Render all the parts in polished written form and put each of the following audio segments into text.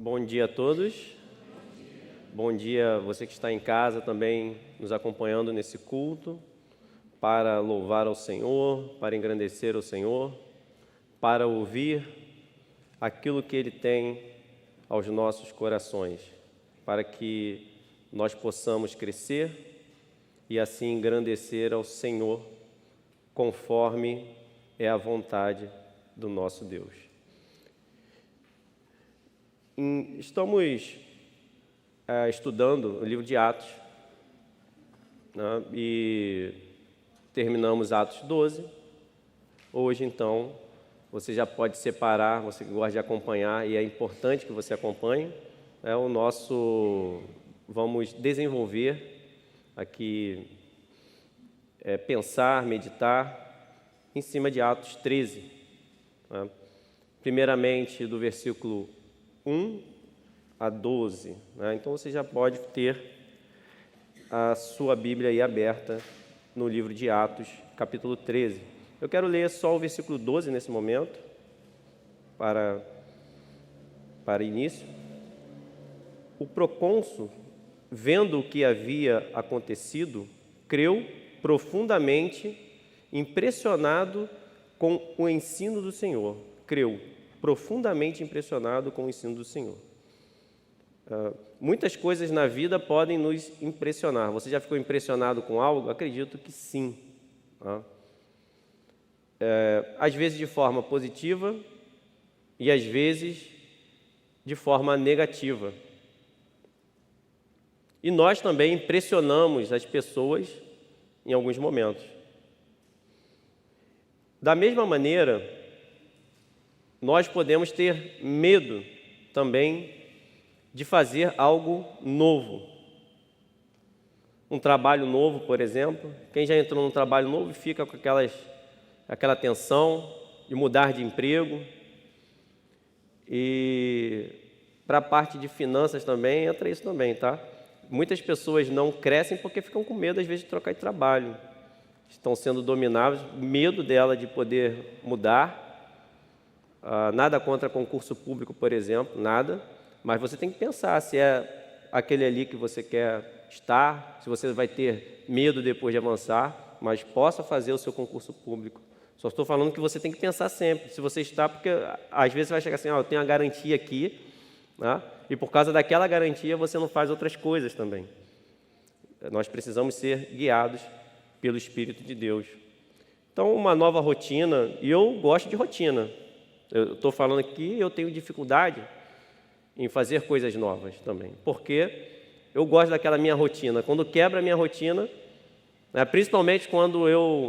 Bom dia a todos. Bom dia você que está em casa também nos acompanhando nesse culto para louvar ao Senhor, para engrandecer o Senhor, para ouvir aquilo que Ele tem aos nossos corações, para que nós possamos crescer e assim engrandecer ao Senhor conforme é a vontade do nosso Deus. Estamos estudando o livro de Atos, né, e terminamos Atos 12. Hoje, então, você já pode separar, você que gosta de acompanhar, e é importante que você acompanhe, vamos desenvolver aqui, pensar, meditar em cima de Atos 13, né? Primeiramente do versículo 1 a 12, né? Então você já pode ter a sua Bíblia aí aberta no livro de Atos, capítulo 13. Eu quero ler só o versículo 12 nesse momento, para início. O procônsul, vendo o que havia acontecido, creu profundamente, impressionado com o ensino do Senhor. Creu profundamente impressionado com o ensino do Senhor. Muitas coisas na vida podem nos impressionar. Você já ficou impressionado com algo? Acredito que sim. Às vezes de forma positiva e às vezes de forma negativa. E nós também impressionamos as pessoas em alguns momentos. Da mesma maneira, nós podemos ter medo também de fazer algo novo. Um trabalho novo, por exemplo. Quem já entrou num trabalho novo fica com aquela tensão de mudar de emprego. E para a parte de finanças também, entra isso também, tá? Muitas pessoas não crescem porque ficam com medo, às vezes, de trocar de trabalho. Estão sendo dominadas, medo dela de poder mudar. Nada contra concurso público, por exemplo, nada. Mas você tem que pensar se é aquele ali que você quer estar, se você vai ter medo depois de avançar, mas possa fazer o seu concurso público. Só estou falando que você tem que pensar sempre, se você está, porque às vezes você vai chegar assim, eu tenho a garantia aqui, né? E por causa daquela garantia você não faz outras coisas também. Nós precisamos ser guiados pelo Espírito de Deus. Então, uma nova rotina, e eu gosto de rotina. Eu estou falando aqui, eu tenho dificuldade em fazer coisas novas também, porque eu gosto daquela minha rotina. Quando quebra a minha rotina, né, principalmente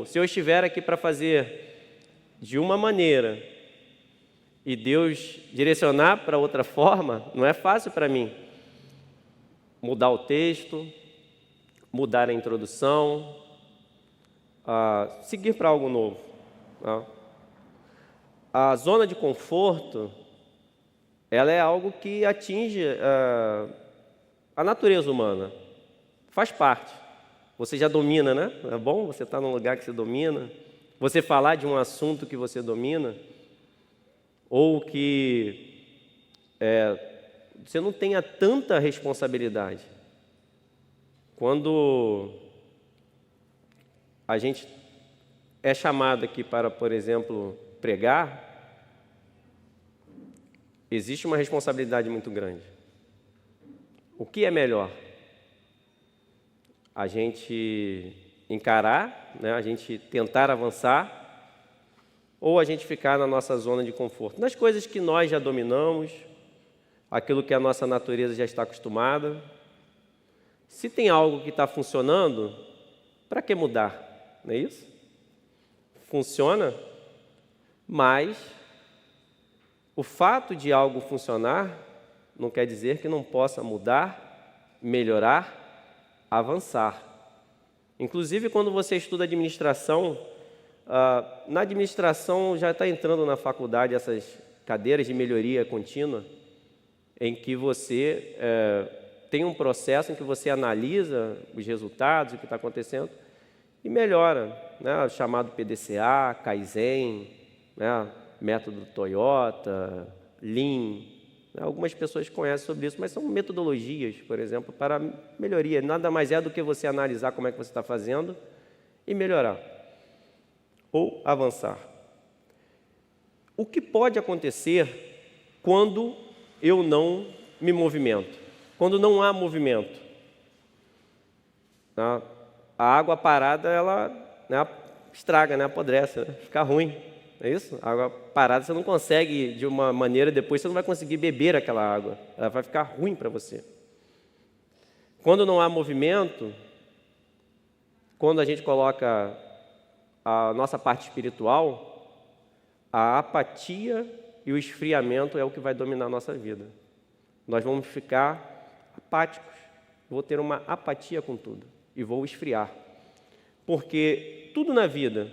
se eu estiver aqui para fazer de uma maneira e Deus direcionar para outra forma, não é fácil para mim mudar o texto, mudar a introdução, seguir para algo novo, né? A zona de conforto, ela é algo que atinge a natureza humana, faz parte. Você já domina, né? É bom você estar num lugar que você domina, você falar de um assunto que você domina, ou que você não tenha tanta responsabilidade. Quando a gente é chamado aqui para, por exemplo, pregar, existe uma responsabilidade muito grande. O que é melhor? A gente encarar, né? A gente tentar avançar, ou a gente ficar na nossa zona de conforto, nas coisas que nós já dominamos, aquilo que a nossa natureza já está acostumada. Se tem algo que está funcionando, para que mudar? Não é isso? Funciona, mas o fato de algo funcionar não quer dizer que não possa mudar, melhorar, avançar. Inclusive, quando você estuda administração, na administração já está entrando na faculdade essas cadeiras de melhoria contínua, em que você tem um processo em que você analisa os resultados, o que está acontecendo, e melhora, né? Chamado PDCA, Kaizen, né? Método Toyota, Lean, Algumas pessoas conhecem sobre isso, mas são metodologias, por exemplo, para melhoria. Nada mais é do que você analisar como é que você está fazendo e melhorar ou avançar. O que pode acontecer quando eu não me movimento? Quando não há movimento? A água parada, ela estraga, apodrece, fica ruim. É isso? A água parada você não consegue, de uma maneira, depois você não vai conseguir beber aquela água. Ela vai ficar ruim para você. Quando não há movimento, quando a gente coloca a nossa parte espiritual, a apatia e o esfriamento é o que vai dominar a nossa vida. Nós vamos ficar apáticos. Vou ter uma apatia com tudo e vou esfriar. Porque tudo na vida,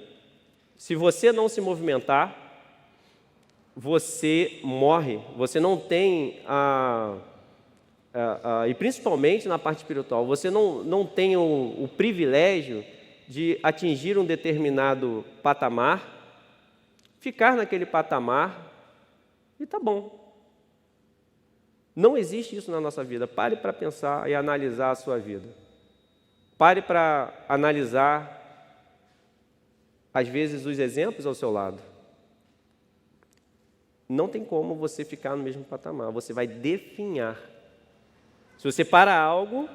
se você não se movimentar, você morre, você não tem e principalmente na parte espiritual, você não tem o privilégio de atingir um determinado patamar, ficar naquele patamar e tá bom. Não existe isso na nossa vida. Pare para pensar e analisar a sua vida. Pare para analisar, às vezes, os exemplos ao seu lado. Não tem como você ficar no mesmo patamar, você vai definhar. Se você para algo,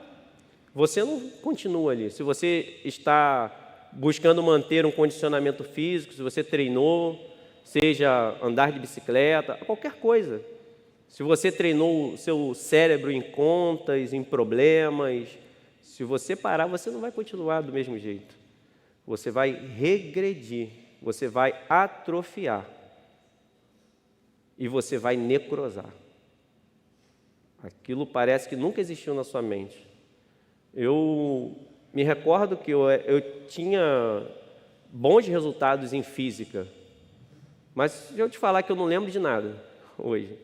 você não continua ali. Se você está buscando manter um condicionamento físico, se você treinou, seja andar de bicicleta, qualquer coisa. Se você treinou o seu cérebro em contas, em problemas, se você parar, você não vai continuar do mesmo jeito. Você vai regredir, você vai atrofiar e você vai necrosar. Aquilo parece que nunca existiu na sua mente. Eu me recordo que eu tinha bons resultados em física, mas se eu te falar que eu não lembro de nada hoje,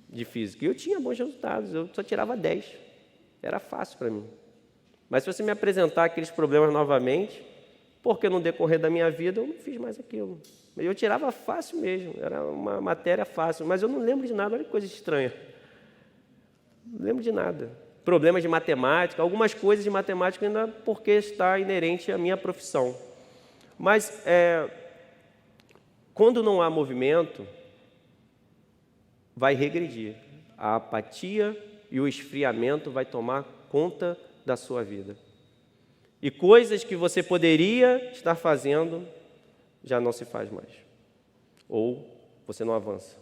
de física. Eu tinha bons resultados, eu só tirava 10. Era fácil para mim. Mas se você me apresentar aqueles problemas novamente, porque no decorrer da minha vida eu não fiz mais aquilo. Eu tirava fácil mesmo, era uma matéria fácil, mas eu não lembro de nada, olha que coisa estranha. Não lembro de nada. Problemas de matemática, algumas coisas de matemática ainda porque está inerente à minha profissão. Mas quando não há movimento, vai regredir. A apatia e o esfriamento vai tomar conta da sua vida. E coisas que você poderia estar fazendo, já não se faz mais. Ou você não avança.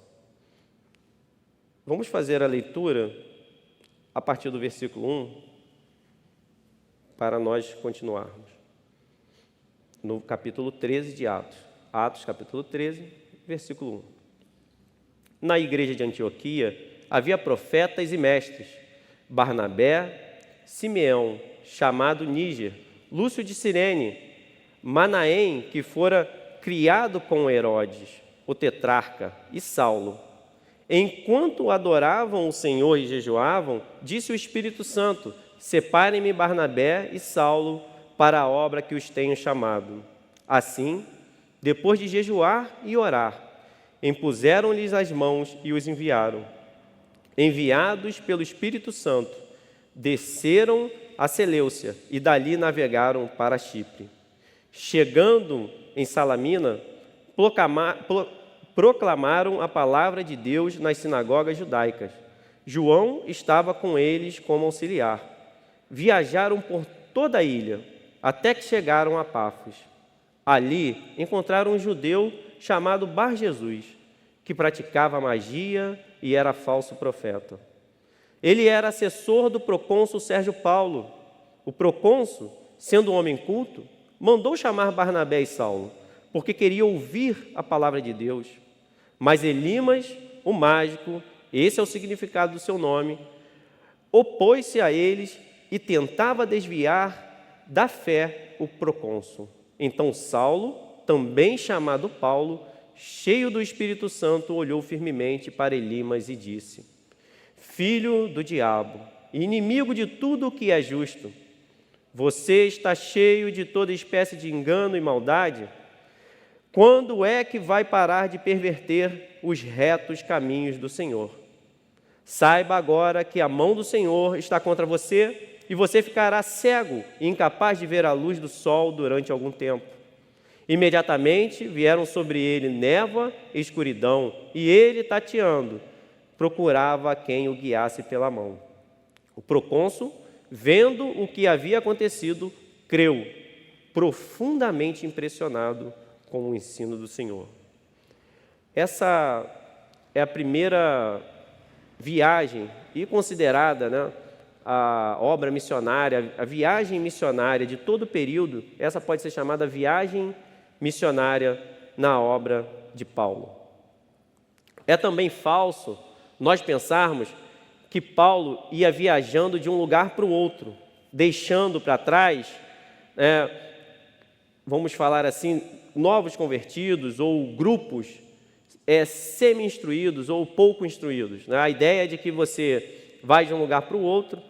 Vamos fazer a leitura a partir do versículo 1, para nós continuarmos. No capítulo 13 de Atos. Atos, capítulo 13, versículo 1. Na igreja de Antioquia havia profetas e mestres, Barnabé, Simeão, chamado Níger, Lúcio de Cirene, Manaém, que fora criado com Herodes, o tetrarca, e Saulo. Enquanto adoravam o Senhor e jejuavam, disse o Espírito Santo: separem-me Barnabé e Saulo para a obra que os tenho chamado. Assim, depois de jejuar e orar, impuseram-lhes as mãos e os enviaram. Enviados pelo Espírito Santo, desceram a Seleucia e dali navegaram para Chipre. Chegando em Salamina, proclamaram a palavra de Deus nas sinagogas judaicas. João estava com eles como auxiliar. Viajaram por toda a ilha, até que chegaram a Pafos. Ali encontraram um judeu chamado Bar-Jesus, que praticava magia e era falso profeta. Ele era assessor do procônsul Sérgio Paulo. O procônsul, sendo um homem culto, mandou chamar Barnabé e Saulo, porque queria ouvir a palavra de Deus. Mas Elimas, o mágico, esse é o significado do seu nome, opôs-se a eles e tentava desviar da fé o procônsul. Então Saulo, também chamado Paulo, cheio do Espírito Santo, olhou firmemente para Elimas e disse: filho do diabo, inimigo de tudo o que é justo, você está cheio de toda espécie de engano e maldade? Quando é que vai parar de perverter os retos caminhos do Senhor? Saiba agora que a mão do Senhor está contra você e você ficará cego e incapaz de ver a luz do sol durante algum tempo. Imediatamente vieram sobre ele névoa e escuridão, e ele, tateando, procurava quem o guiasse pela mão. O procônsul, vendo o que havia acontecido, creu, profundamente impressionado com o ensino do Senhor. Essa é a primeira viagem, e considerada, né, a obra missionária, a viagem missionária de todo o período. Essa pode ser chamada viagem missionária na obra de Paulo. É também falso nós pensarmos que Paulo ia viajando de um lugar para o outro, deixando para trás, vamos falar assim, novos convertidos ou grupos semi-instruídos ou pouco instruídos. A ideia de que você vai de um lugar para o outro,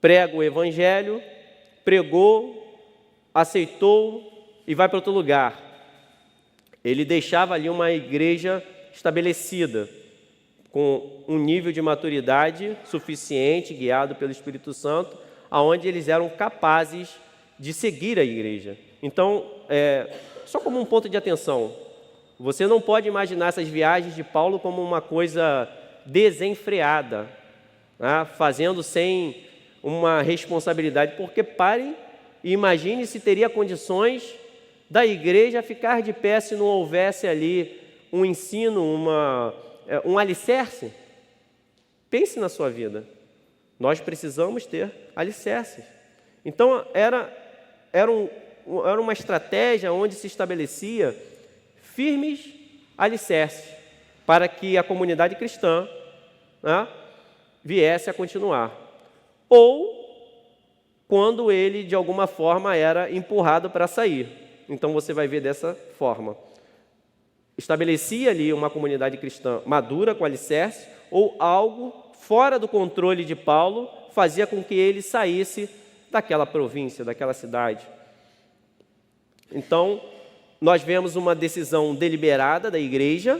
prega o evangelho, pregou, aceitou e vai para outro lugar. Ele deixava ali uma igreja estabelecida, com um nível de maturidade suficiente, guiado pelo Espírito Santo, aonde eles eram capazes de seguir a igreja. Então, só como um ponto de atenção, você não pode imaginar essas viagens de Paulo como uma coisa desenfreada, né? Fazendo sem uma responsabilidade, porque parem e imagine se teria condições da igreja ficar de pé se não houvesse ali um ensino, um alicerce. Pense na sua vida. Nós precisamos ter alicerces. Então, era uma estratégia onde se estabelecia firmes alicerces para que a comunidade cristã, né, viesse a continuar. Ou quando ele, de alguma forma, era empurrado para sair. Então, você vai ver dessa forma. Estabelecia ali uma comunidade cristã madura, com alicerce, ou algo fora do controle de Paulo fazia com que ele saísse daquela província, daquela cidade. Então, nós vemos uma decisão deliberada da igreja,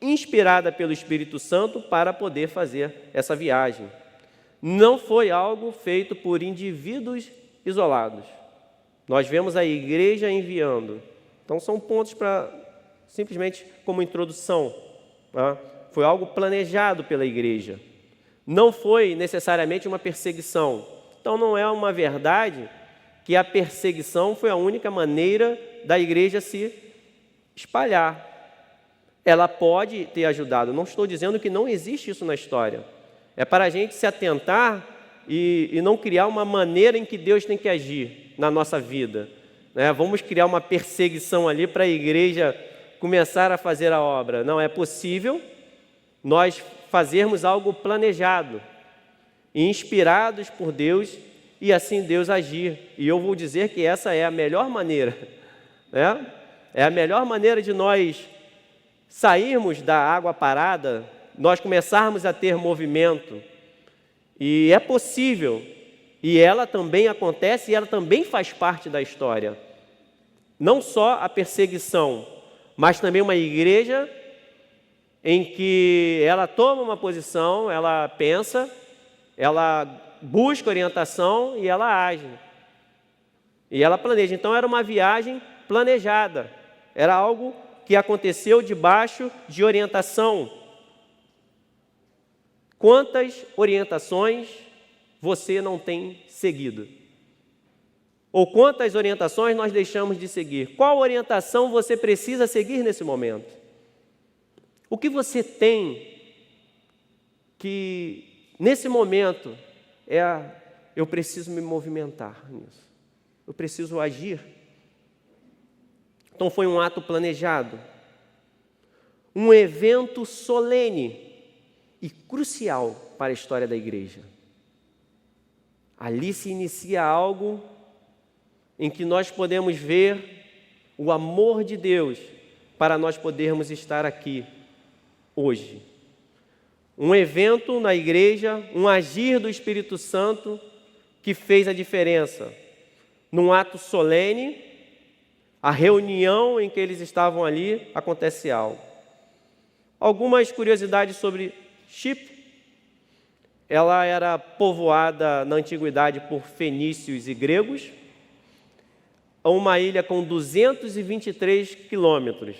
inspirada pelo Espírito Santo, para poder fazer essa viagem. Não foi algo feito por indivíduos isolados. Nós vemos a igreja enviando. Então, são pontos para, simplesmente como introdução, tá? Foi algo planejado pela igreja. Não foi necessariamente uma perseguição. Então, não é uma verdade que a perseguição foi a única maneira da igreja se espalhar. Ela pode ter ajudado. Não estou dizendo que não existe isso na história. É para a gente se atentar e não criar uma maneira em que Deus tem que agir na nossa vida, né? Vamos criar uma perseguição ali para a igreja começar a fazer a obra. Não, é possível nós fazermos algo planejado, inspirados por Deus, e assim Deus agir. E eu vou dizer que essa é a melhor maneira, né? É a melhor maneira de nós sairmos da água parada, nós começarmos a ter movimento. E é possível, e ela também acontece, e ela também faz parte da história. Não só a perseguição, mas também uma igreja em que ela toma uma posição, ela pensa, ela busca orientação e ela age. E ela planeja. Então, era uma viagem planejada. Era algo que aconteceu debaixo de orientação. Quantas orientações você não tem seguido? Ou quantas orientações nós deixamos de seguir? Qual orientação você precisa seguir nesse momento? O que você tem que, nesse momento, eu preciso me movimentar nisso. Eu preciso agir. Então, foi um ato planejado. Um evento solene e crucial para a história da igreja. Ali se inicia algo em que nós podemos ver o amor de Deus para nós podermos estar aqui hoje. Um evento na igreja, um agir do Espírito Santo que fez a diferença. Num ato solene, a reunião em que eles estavam ali, acontece algo. Algumas curiosidades sobre Chipre, ela era povoada na antiguidade por fenícios e gregos, uma ilha com 223 quilômetros.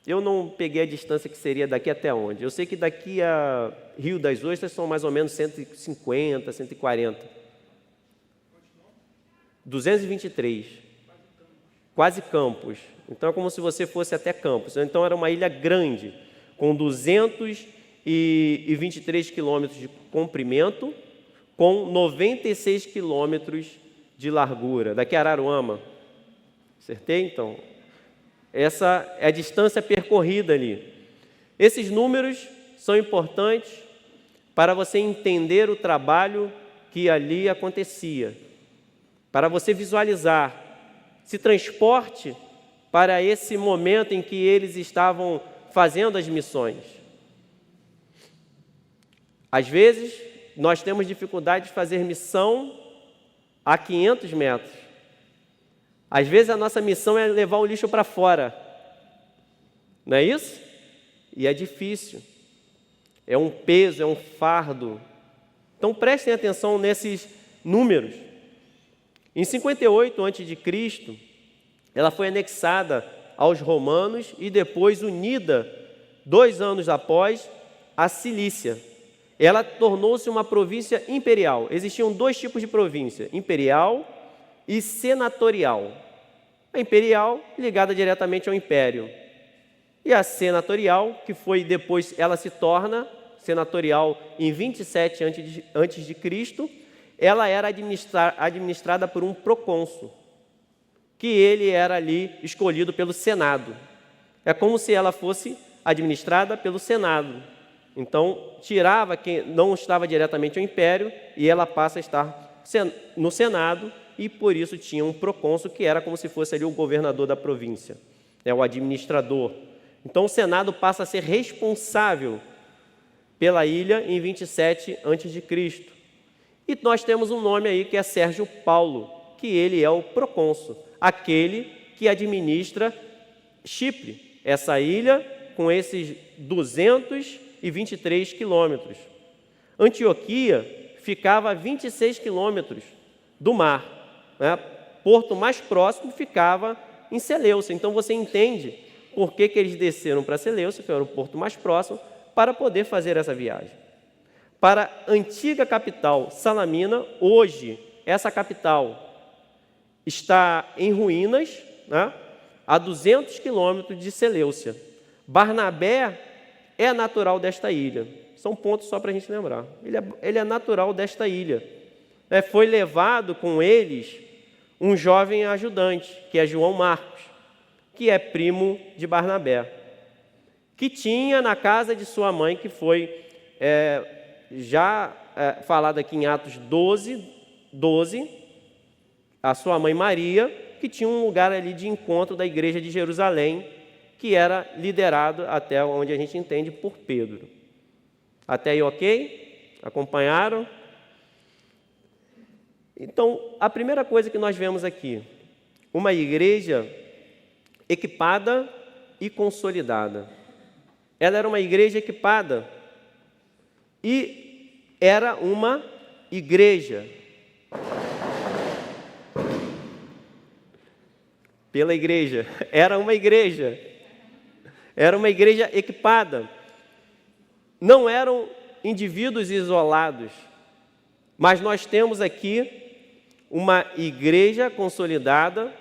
Eu não peguei a distância que seria daqui até onde. Eu sei que daqui a Rio das Ostras são mais ou menos 150, 140. 223. Quase Campos. Então é como se você fosse até Campos. Então era uma ilha grande, com 223 quilômetros de comprimento, com 96 quilômetros de largura. Daqui a Araruama. Acertei, então? Essa é a distância percorrida ali. Esses números são importantes para você entender o trabalho que ali acontecia, para você visualizar. Se transporte para esse momento em que eles estavam fazendo as missões. Às vezes, nós temos dificuldade de fazer missão a 500 metros. Às vezes, a nossa missão é levar o lixo para fora. Não é isso? E é difícil. É um peso, é um fardo. Então, prestem atenção nesses números. Em 58 a.C., ela foi anexada aos romanos e depois unida, 2 anos após, à Cilícia. Ela tornou-se uma província imperial. Existiam 2 tipos de província, imperial e senatorial. A imperial, ligada diretamente ao império. E a senatorial, que foi depois, ela se torna senatorial em 27 a.C., ela era administrada por um procônsul, que ele era ali escolhido pelo Senado. É como se ela fosse administrada pelo Senado. Então, tirava quem não estava diretamente ao império e ela passa a estar no Senado, e por isso tinha um procônsul que era como se fosse ali o governador da província, o administrador. Então, o Senado passa a ser responsável pela ilha em 27 a.C. E nós temos um nome aí que é Sérgio Paulo, que ele é o procônsul, aquele que administra Chipre, essa ilha com esses 223 quilômetros. Antioquia ficava a 26 quilômetros do mar, né? Porto mais próximo ficava em Seleucia. Então você entende por que eles desceram para Seleucia, que era o porto mais próximo, para poder fazer essa viagem. Para a antiga capital, Salamina, hoje, essa capital está em ruínas, né? A 200 quilômetros de Seleucia. Barnabé é natural desta ilha. São pontos só para a gente lembrar. Ele é natural desta ilha. Foi levado com eles um jovem ajudante, que é João Marcos, que é primo de Barnabé, que tinha na casa de sua mãe, que foi falado aqui em Atos 12, a sua mãe Maria, que tinha um lugar ali de encontro da igreja de Jerusalém, que era liderado, até onde a gente entende, por Pedro. Até aí, ok? Acompanharam? Então, a primeira coisa que nós vemos aqui, uma igreja equipada e consolidada. Ela era uma igreja equipada e era uma igreja. Pela igreja. Era uma igreja. Era uma igreja equipada. Não eram indivíduos isolados, mas nós temos aqui uma igreja consolidada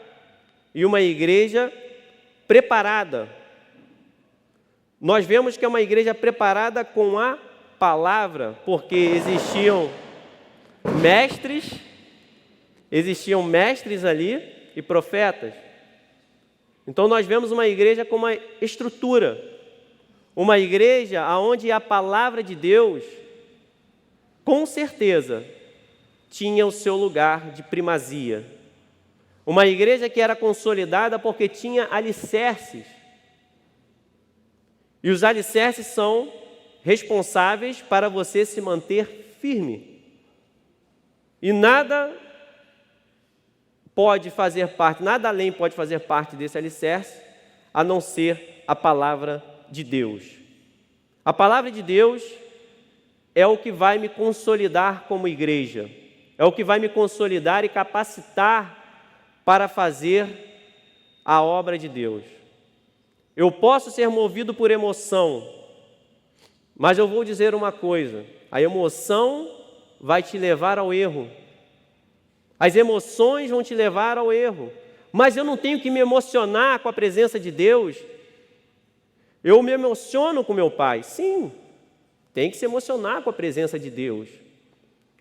e uma igreja preparada. Nós vemos que é uma igreja preparada com a palavra, porque existiam mestres ali e profetas. Então nós vemos uma igreja com uma estrutura, uma igreja onde a palavra de Deus, com certeza, tinha o seu lugar de primazia. Uma igreja que era consolidada porque tinha alicerces. E os alicerces são responsáveis para você se manter firme. E nada além pode fazer parte desse alicerce, a não ser a palavra de Deus. A palavra de Deus é o que vai me consolidar como igreja, é o que vai me consolidar e capacitar para fazer a obra de Deus. Eu posso ser movido por emoção, mas eu vou dizer uma coisa: a emoção vai te levar ao erro. As emoções vão te levar ao erro. Mas eu não tenho que me emocionar com a presença de Deus. Eu me emociono com meu pai. Sim, tem que se emocionar com a presença de Deus.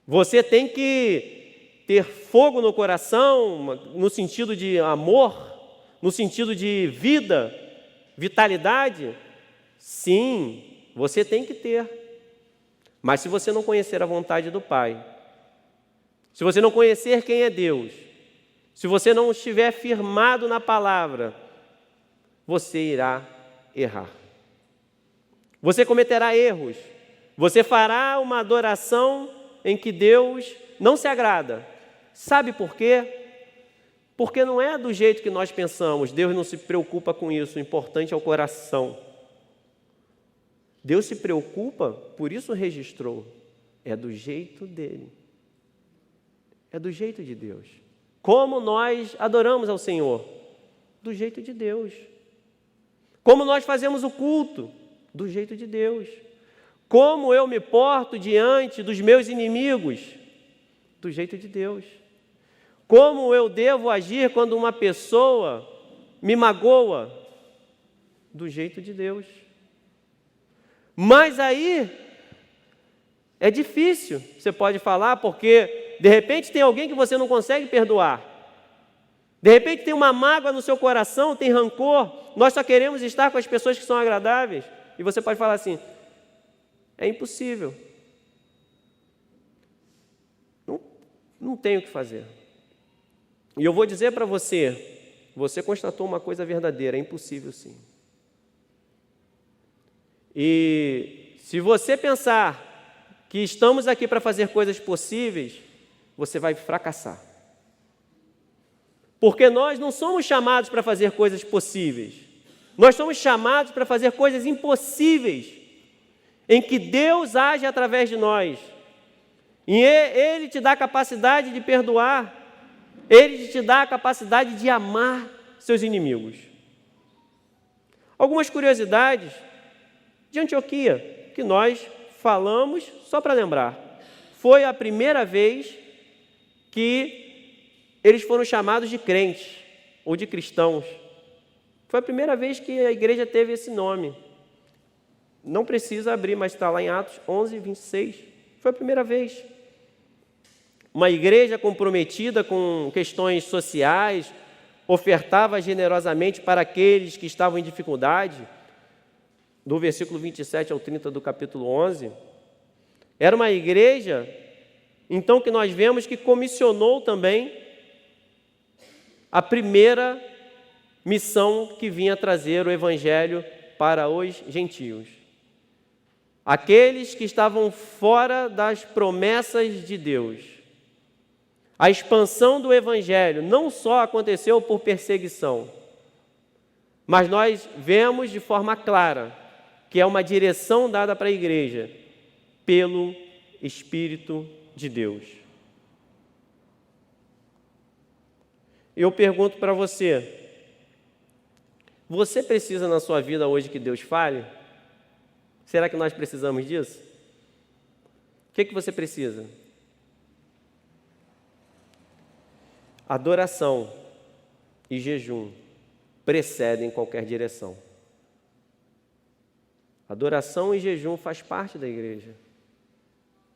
Você tem que ter fogo no coração, no sentido de amor, no sentido de vida, vitalidade. Sim, você tem que ter. Mas se você não conhecer a vontade do Pai, se você não conhecer quem é Deus, se você não estiver firmado na palavra, você irá errar. Você cometerá erros. Você fará uma adoração em que Deus não se agrada. Sabe por quê? Porque não é do jeito que nós pensamos. Deus não se preocupa com isso. O importante é o coração. Deus se preocupa, por isso registrou. É do jeito dele. É do jeito de Deus. Como nós adoramos ao Senhor? Do jeito de Deus. Como nós fazemos o culto? Do jeito de Deus. Como eu me porto diante dos meus inimigos? Do jeito de Deus. Como eu devo agir quando uma pessoa me magoa? Do jeito de Deus. Mas aí é difícil, você pode falar, porque de repente tem alguém que você não consegue perdoar. De repente tem uma mágoa no seu coração, tem rancor. Nós só queremos estar com as pessoas que são agradáveis. E você pode falar assim: é impossível. Não tenho o que fazer. E eu vou dizer para você, você constatou uma coisa verdadeira: é impossível sim. E se você pensar que estamos aqui para fazer coisas possíveis, você vai fracassar. Porque nós não somos chamados para fazer coisas possíveis. Nós somos chamados para fazer coisas impossíveis, em que Deus age através de nós. E Ele te dá a capacidade de perdoar. Ele te dá a capacidade de amar seus inimigos. Algumas curiosidades de Antioquia, que nós falamos só para lembrar. Foi a primeira vez que eles foram chamados de crentes ou de cristãos. Foi a primeira vez que a igreja teve esse nome. Não precisa abrir, mas está lá em Atos 11, 26. Foi a primeira vez. Uma igreja comprometida com questões sociais, ofertava generosamente para aqueles que estavam em dificuldade. Do versículo 27 ao 30 do capítulo 11. Era uma igreja, então, que nós vemos que comissionou também a primeira missão que vinha trazer o evangelho para os gentios. Aqueles que estavam fora das promessas de Deus. A expansão do evangelho não só aconteceu por perseguição, mas nós vemos de forma clara que é uma direção dada para a igreja pelo Espírito de Deus. Eu pergunto para você, você precisa na sua vida hoje que Deus fale? Será que nós precisamos disso? O que você precisa? Adoração e jejum precedem qualquer direção. Adoração e jejum faz parte da igreja.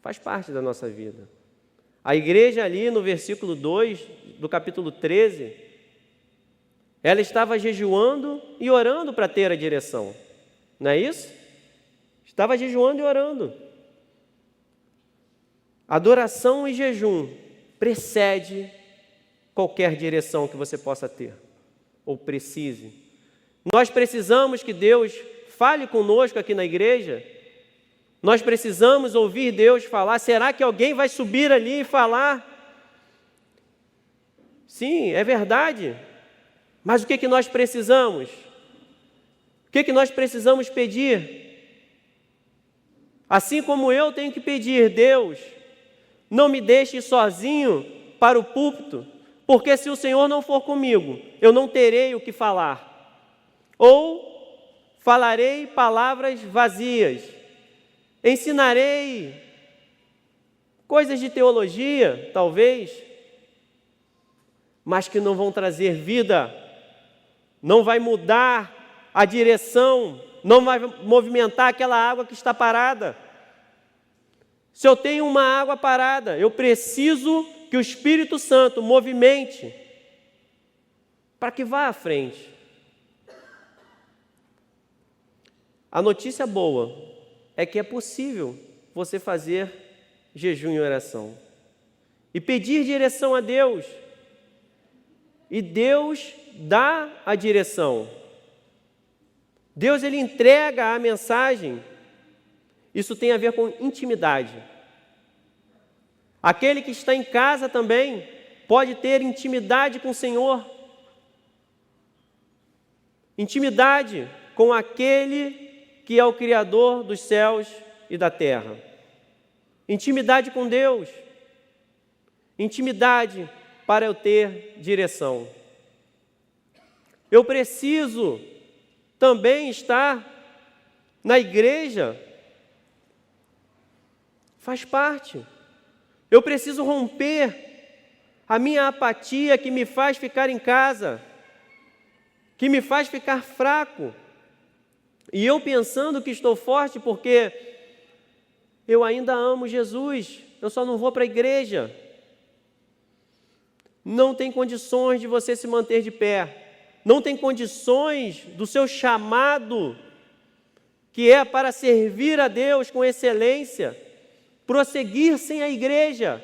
Faz parte da nossa vida. A igreja ali no versículo 2 do capítulo 13, ela estava jejuando e orando para ter a direção. Não é isso? Estava jejuando e orando. Adoração e jejum precede qualquer direção que você possa ter ou precise. Nós precisamos que Deus fale conosco aqui na igreja. Nós precisamos ouvir Deus falar. Será que alguém vai subir ali e falar? Sim, é verdade. Mas o que nós precisamos? O que nós precisamos pedir? Assim como eu tenho que pedir, Deus, não me deixe sozinho para o púlpito, porque se o Senhor não for comigo, eu não terei o que falar. Ou falarei palavras vazias, ensinarei coisas de teologia, talvez, mas que não vão trazer vida, não vai mudar a direção, não vai movimentar aquela água que está parada. Se eu tenho uma água parada, eu preciso que o Espírito Santo movimente para que vá à frente. A notícia boa é que é possível você fazer jejum e oração e pedir direção a Deus, e Deus dá a direção. Deus, Ele entrega a mensagem. Isso tem a ver com intimidade. Aquele que está em casa também pode ter intimidade com o Senhor. Intimidade com aquele que é o Criador dos céus e da terra. Intimidade com Deus. Intimidade para eu ter direção. Eu preciso também estar na igreja. Faz parte. Eu preciso romper a minha apatia que me faz ficar em casa, que me faz ficar fraco. E eu pensando que estou forte porque eu ainda amo Jesus, eu só não vou para a igreja. Não tem condições de você se manter de pé. Não tem condições do seu chamado, que é para servir a Deus com excelência, prosseguir sem a igreja.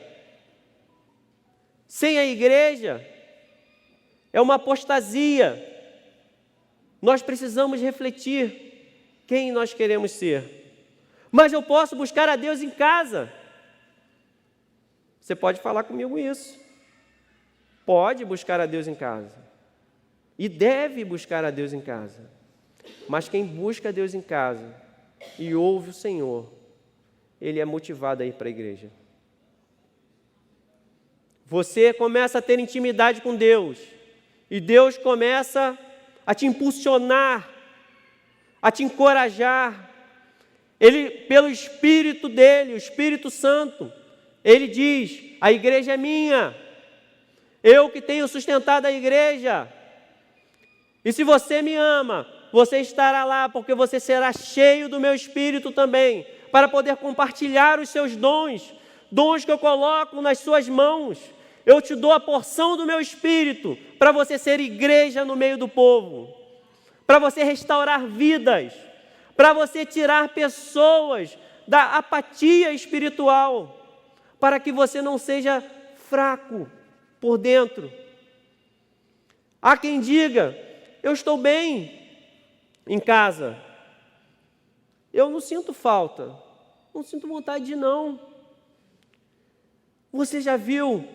Sem a igreja é uma apostasia. Nós precisamos refletir quem nós queremos ser. Mas eu posso buscar a Deus em casa. Você pode falar comigo isso. Pode buscar a Deus em casa. E deve buscar a Deus em casa. Mas quem busca a Deus em casa e ouve o Senhor, ele é motivado a ir para a igreja. Você começa a ter intimidade com Deus, e Deus começa a te impulsionar, a te encorajar. Ele, pelo Espírito dele, o Espírito Santo, ele diz: a igreja é minha, eu que tenho sustentado a igreja. E se você me ama, você estará lá, porque você será cheio do meu Espírito também, para poder compartilhar os seus dons, dons que eu coloco nas suas mãos. Eu te dou a porção do meu Espírito, para você ser igreja no meio do povo, para você restaurar vidas, para você tirar pessoas da apatia espiritual, para que você não seja fraco por dentro. Há quem diga: eu estou bem em casa, eu não sinto falta, não sinto vontade de ir, não. Você já viu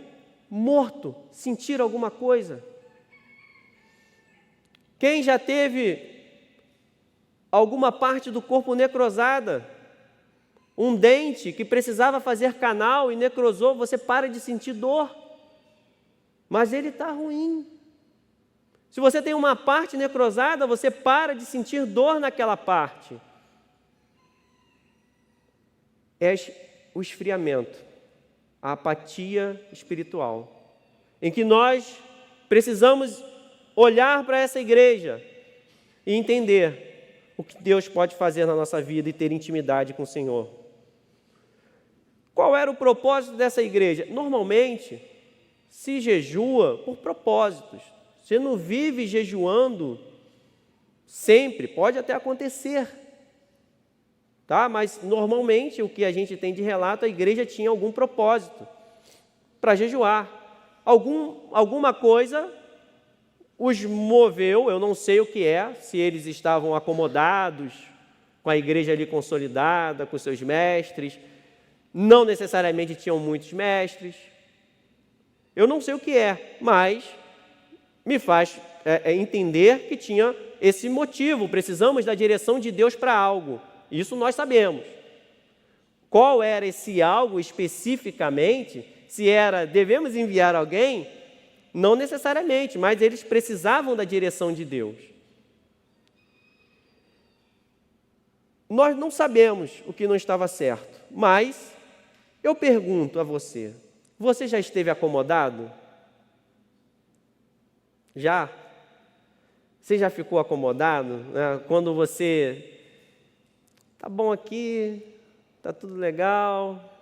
morto sentir alguma coisa? Quem já teve alguma parte do corpo necrosada, um dente que precisava fazer canal e necrosou, você para de sentir dor, mas ele está ruim. Se você tem uma parte necrosada, você para de sentir dor naquela parte. É o esfriamento, a apatia espiritual, em que nós precisamos olhar para essa igreja e entender o que Deus pode fazer na nossa vida e ter intimidade com o Senhor. Qual era o propósito dessa igreja? Normalmente, se jejua por propósitos. Você não vive jejuando sempre, pode até acontecer, tá? Mas normalmente o que a gente tem de relato, a igreja tinha algum propósito para jejuar. Alguma coisa os moveu, eu não sei o que é, se eles estavam acomodados com a igreja ali consolidada, com seus mestres, não necessariamente tinham muitos mestres, eu não sei o que é, mas me faz entender que tinha esse motivo, precisamos da direção de Deus para algo, isso nós sabemos. qual era esse algo especificamente, se era devemos enviar alguém, não necessariamente, mas eles precisavam da direção de Deus. Nós não sabemos o que não estava certo, mas eu pergunto a você, você já esteve acomodado? Já? Você já ficou acomodado, né? Quando você, tá bom aqui, tá tudo legal.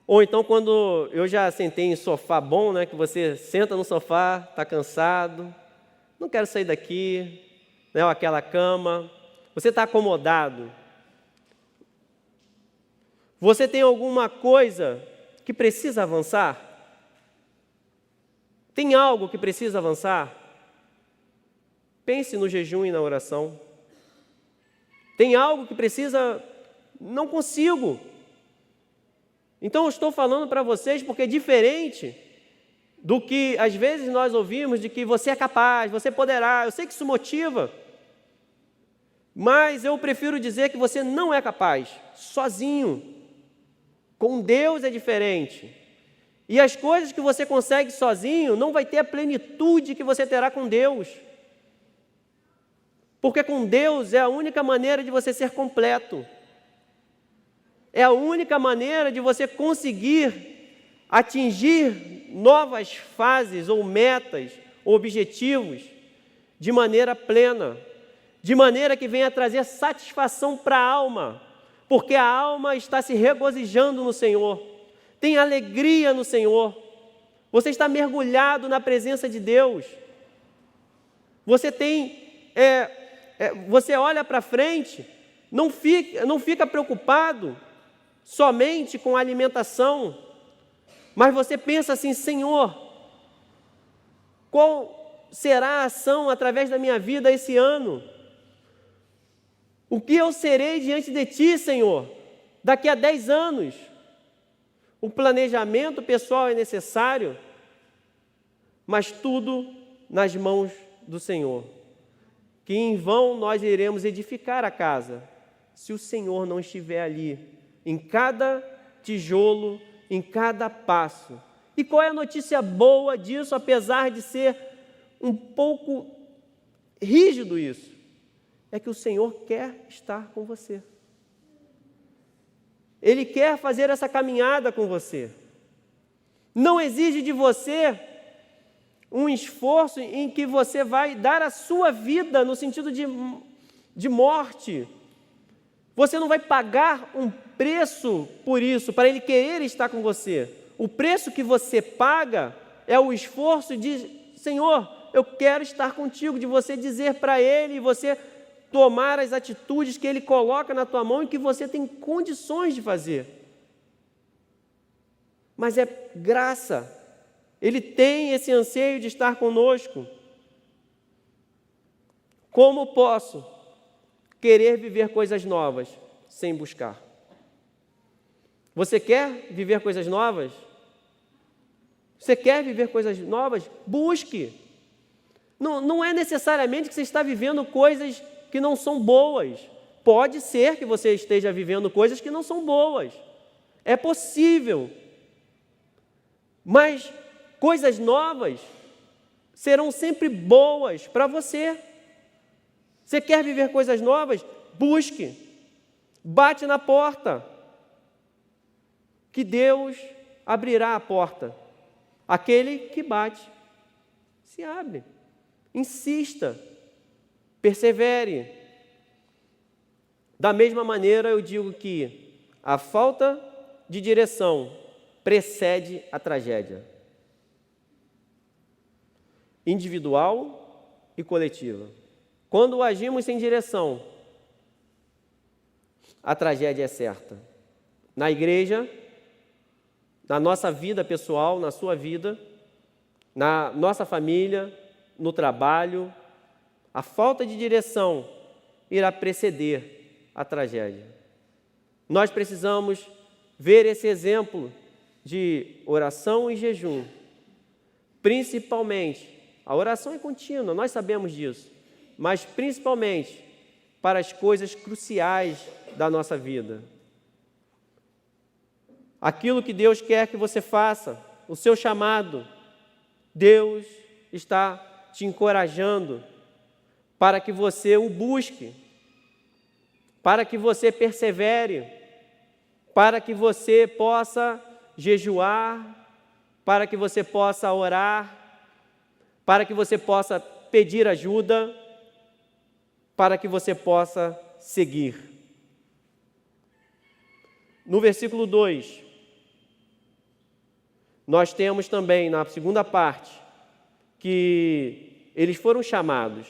Ou então quando eu já sentei em sofá bom, né? Que você senta no sofá, tá cansado, não quero sair daqui, né? Ou aquela cama, você está acomodado. Você tem alguma coisa que precisa avançar? Tem algo que precisa avançar? Pense no jejum e na oração. Tem algo que precisa... Não consigo. Então eu estou falando para vocês porque é diferente do que às vezes nós ouvimos de que você é capaz, você poderá. Eu sei que isso motiva, mas eu prefiro dizer que você não é capaz, sozinho. Com Deus é diferente. E as coisas que você consegue sozinho não vai ter a plenitude que você terá com Deus. Porque com Deus é a única maneira de você ser completo. É a única maneira de você conseguir atingir novas fases ou metas ou objetivos de maneira plena, de maneira que venha trazer satisfação para a alma, porque a alma está se regozijando no Senhor, tem alegria no Senhor, você está mergulhado na presença de Deus, você tem... você olha para frente, não fica preocupado somente com a alimentação, mas você pensa assim, Senhor, qual será a ação através da minha vida esse ano? O que eu serei diante de Ti, Senhor, daqui a 10 anos? O planejamento pessoal é necessário, mas tudo nas mãos do Senhor. Que em vão nós iremos edificar a casa, se o Senhor não estiver ali, em cada tijolo, em cada passo. E qual é a notícia boa disso, apesar de ser um pouco rígido isso? É que o Senhor quer estar com você. Ele quer fazer essa caminhada com você. Não exige de você um esforço em que você vai dar a sua vida no sentido de morte. Você não vai pagar um preço por isso, para Ele querer estar com você. O preço que você paga é o esforço de, Senhor, eu quero estar contigo, de você dizer para Ele, e você tomar as atitudes que Ele coloca na tua mão e que você tem condições de fazer. Mas é graça. Ele tem esse anseio de estar conosco. Como posso querer viver coisas novas sem buscar? Você quer viver coisas novas? Você quer viver coisas novas? Busque. Não é necessariamente que você está vivendo coisas que não são boas. Pode ser que você esteja vivendo coisas que não são boas. É possível. Mas coisas novas serão sempre boas para você. Você quer viver coisas novas? Busque. Bate na porta, que Deus abrirá a porta. Aquele que bate, se abre. Insista, persevere. Da mesma maneira, eu digo que a falta de direção precede a tragédia. Individual e coletiva. Quando agimos sem direção, a tragédia é certa. Na igreja, na nossa vida pessoal, na sua vida, na nossa família, no trabalho, a falta de direção irá preceder a tragédia. Nós precisamos ver esse exemplo de oração e jejum. Principalmente, a oração é contínua, nós sabemos disso, mas principalmente para as coisas cruciais da nossa vida. aquilo que Deus quer que você faça, o seu chamado, Deus está te encorajando para que você o busque, para que você persevere, para que você possa jejuar, para que você possa orar, para que você possa pedir ajuda, para que você possa seguir. No versículo 2, nós temos também, na segunda parte, que eles foram chamados.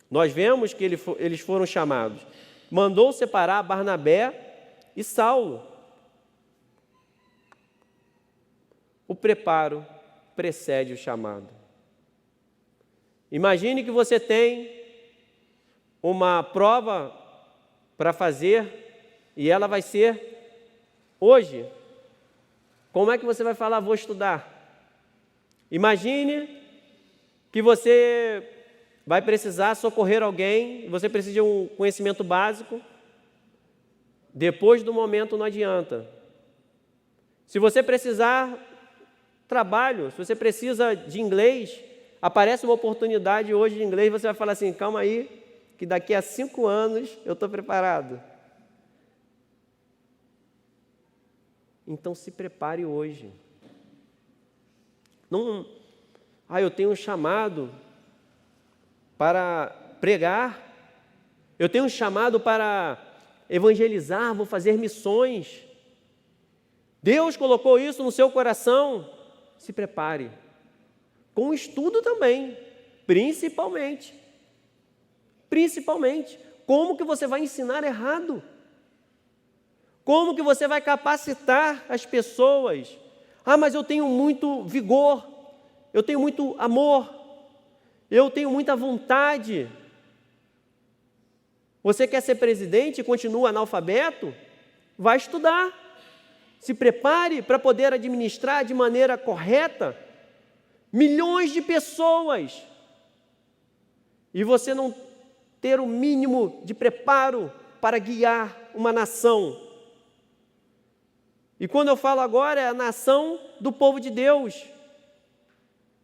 Nós vemos que eles foram chamados. Mandou separar Barnabé e Saulo. O preparo precede o chamado. Imagine que você tem uma prova para fazer e ela vai ser hoje. Como é que você vai falar, vou estudar? Imagine que você vai precisar socorrer alguém, você precisa de um conhecimento básico. Depois do momento não adianta. Se você precisar trabalho, se você precisa de inglês, aparece uma oportunidade hoje de inglês, você vai falar assim, calma aí, que daqui a 5 anos eu estou preparado. Então se prepare hoje. Não, eu tenho um chamado para pregar, eu tenho um chamado para evangelizar, vou fazer missões. Deus colocou isso no seu coração. Se prepare. Com estudo também, principalmente. Como que você vai ensinar errado? Como que você vai capacitar as pessoas? Mas eu tenho muito vigor, eu tenho muito amor, eu tenho muita vontade. Você quer ser presidente e continua analfabeto? Vai estudar. Se prepare para poder administrar de maneira correta milhões de pessoas. E você não ter o mínimo de preparo para guiar uma nação. E quando eu falo agora, é a nação do povo de Deus.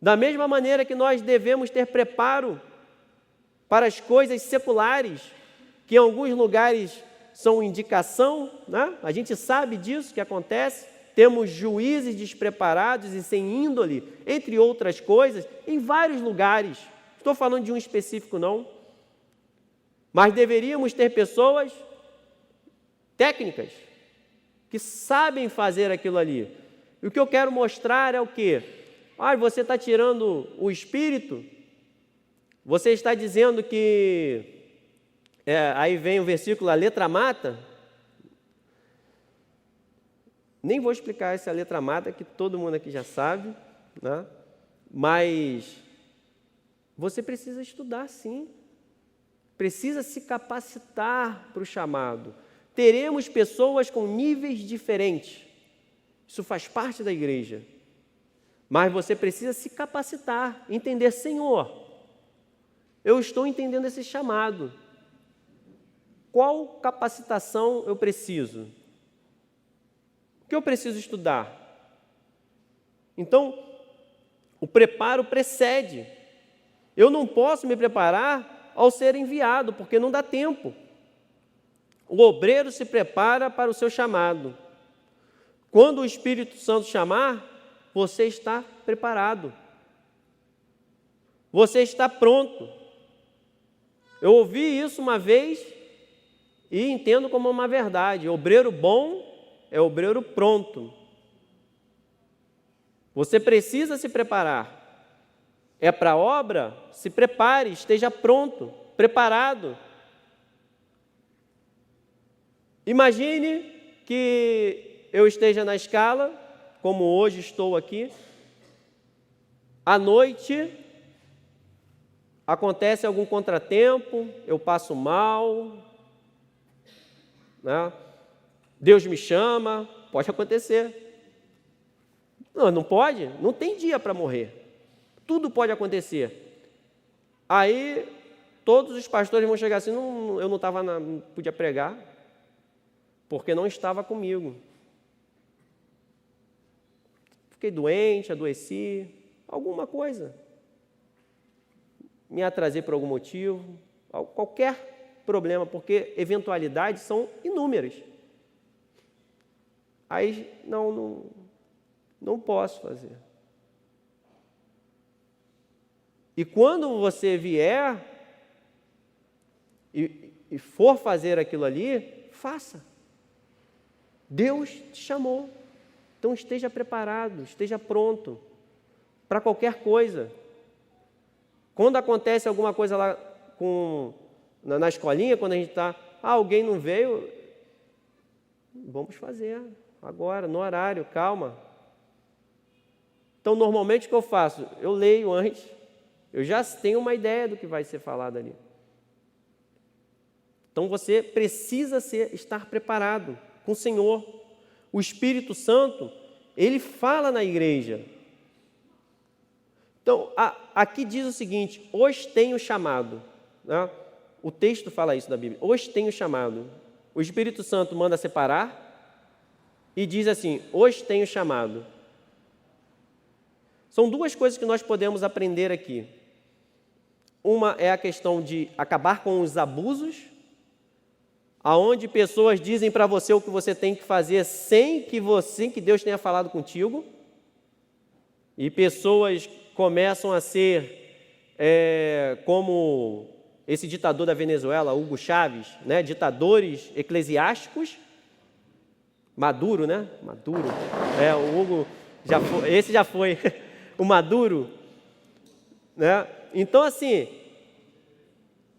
Da mesma maneira que nós devemos ter preparo para as coisas seculares, que em alguns lugares são indicação, né? A gente sabe disso que acontece. Temos juízes despreparados e sem índole, entre outras coisas, em vários lugares. Estou falando de um específico, não. Mas deveríamos ter pessoas técnicas, que sabem fazer aquilo ali. E o que eu quero mostrar é o quê? Você está tirando o espírito? Você está dizendo que... aí vem o versículo, a letra mata. Nem vou explicar essa letra mata, que todo mundo aqui já sabe, né? Mas você precisa estudar, sim. Precisa se capacitar para o chamado. Teremos pessoas com níveis diferentes. Isso faz parte da igreja. Mas você precisa se capacitar, entender, Senhor, eu estou entendendo esse chamado. Qual capacitação eu preciso? O que eu preciso estudar? Então, o preparo precede. Eu não posso me preparar ao ser enviado, porque não dá tempo. O obreiro se prepara para o seu chamado. Quando o Espírito Santo chamar, você está preparado. Você está pronto. Eu ouvi isso uma vez e entendo como uma verdade. Obreiro bom é obreiro pronto. Você precisa se preparar. É para a obra? Se prepare, esteja pronto, preparado. Imagine que eu esteja na escala, como hoje estou aqui. À noite, acontece algum contratempo, eu passo mal, né? Deus me chama, pode acontecer. Não pode? Não tem dia para morrer. Tudo pode acontecer. Aí, todos os pastores vão chegar assim, eu não podia pregar, porque não estava comigo. fiquei doente, adoeci, alguma coisa. Me atrasei por algum motivo, qualquer problema, porque eventualidades são inúmeras. Aí, não posso fazer. E quando você vier e for fazer aquilo ali, faça. Deus te chamou. Então esteja preparado, esteja pronto para qualquer coisa. Quando acontece alguma coisa lá na escolinha, quando a gente está, alguém não veio, vamos fazer agora, no horário, calma. Então, normalmente o que eu faço? Eu leio antes, eu já tenho uma ideia do que vai ser falado ali. Então, você precisa estar preparado com o Senhor. O Espírito Santo, ele fala na igreja. Então, aqui diz o seguinte: os tenho chamado. Né? O texto fala isso da Bíblia. Os tenho chamado. O Espírito Santo manda separar e diz assim: os tenho chamado. São duas coisas que nós podemos aprender aqui. Uma é a questão de acabar com os abusos, aonde pessoas dizem para você o que você tem que fazer sem que Deus tenha falado contigo. E pessoas começam a ser como esse ditador da Venezuela, Hugo Chávez, né? Ditadores eclesiásticos. Maduro, né? Maduro. O Hugo já foi, esse já foi. O Maduro, né? Então, assim,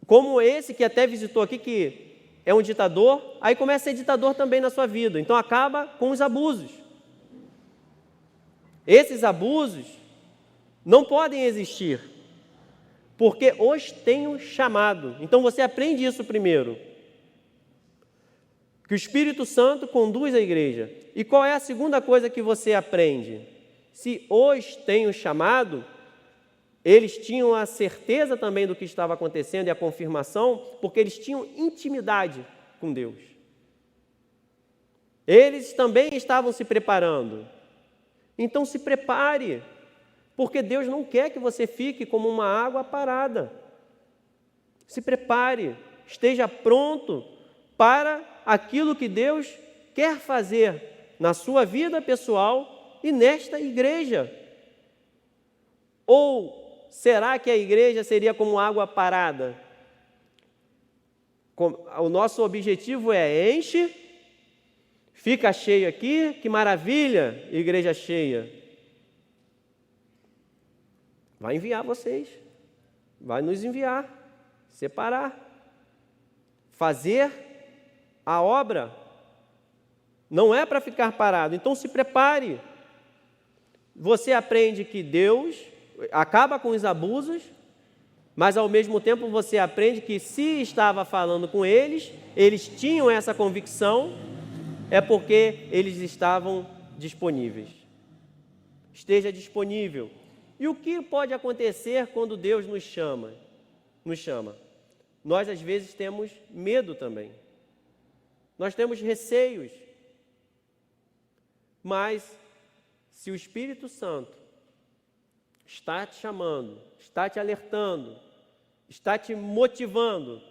como esse que até visitou aqui, que é um ditador, aí começa a ser ditador também na sua vida. Então, acaba com os abusos. Esses abusos não podem existir, porque os tenho chamado. Então, você aprende isso primeiro. Que o Espírito Santo conduz a igreja. E qual é a segunda coisa que você aprende? Se os tenho chamado, eles tinham a certeza também do que estava acontecendo e a confirmação, porque eles tinham intimidade com Deus. Eles também estavam se preparando. Então se prepare, porque Deus não quer que você fique como uma água parada. Se prepare, esteja pronto para aquilo que Deus quer fazer na sua vida pessoal e nesta igreja. Ou será que a igreja seria como água parada? O nosso objetivo é enche, fica cheio aqui, que maravilha, igreja cheia. Vai enviar vocês, vai nos enviar, separar, fazer a obra. Não é para ficar parado, então se prepare. Você aprende que Deus acaba com os abusos, mas ao mesmo tempo você aprende que se estava falando com eles, eles tinham essa convicção, é porque eles estavam disponíveis. Esteja disponível. E o que pode acontecer quando Deus nos chama? Nós às vezes temos medo também. Nós temos receios. Mas se o Espírito Santo está te chamando, está te alertando, está te motivando,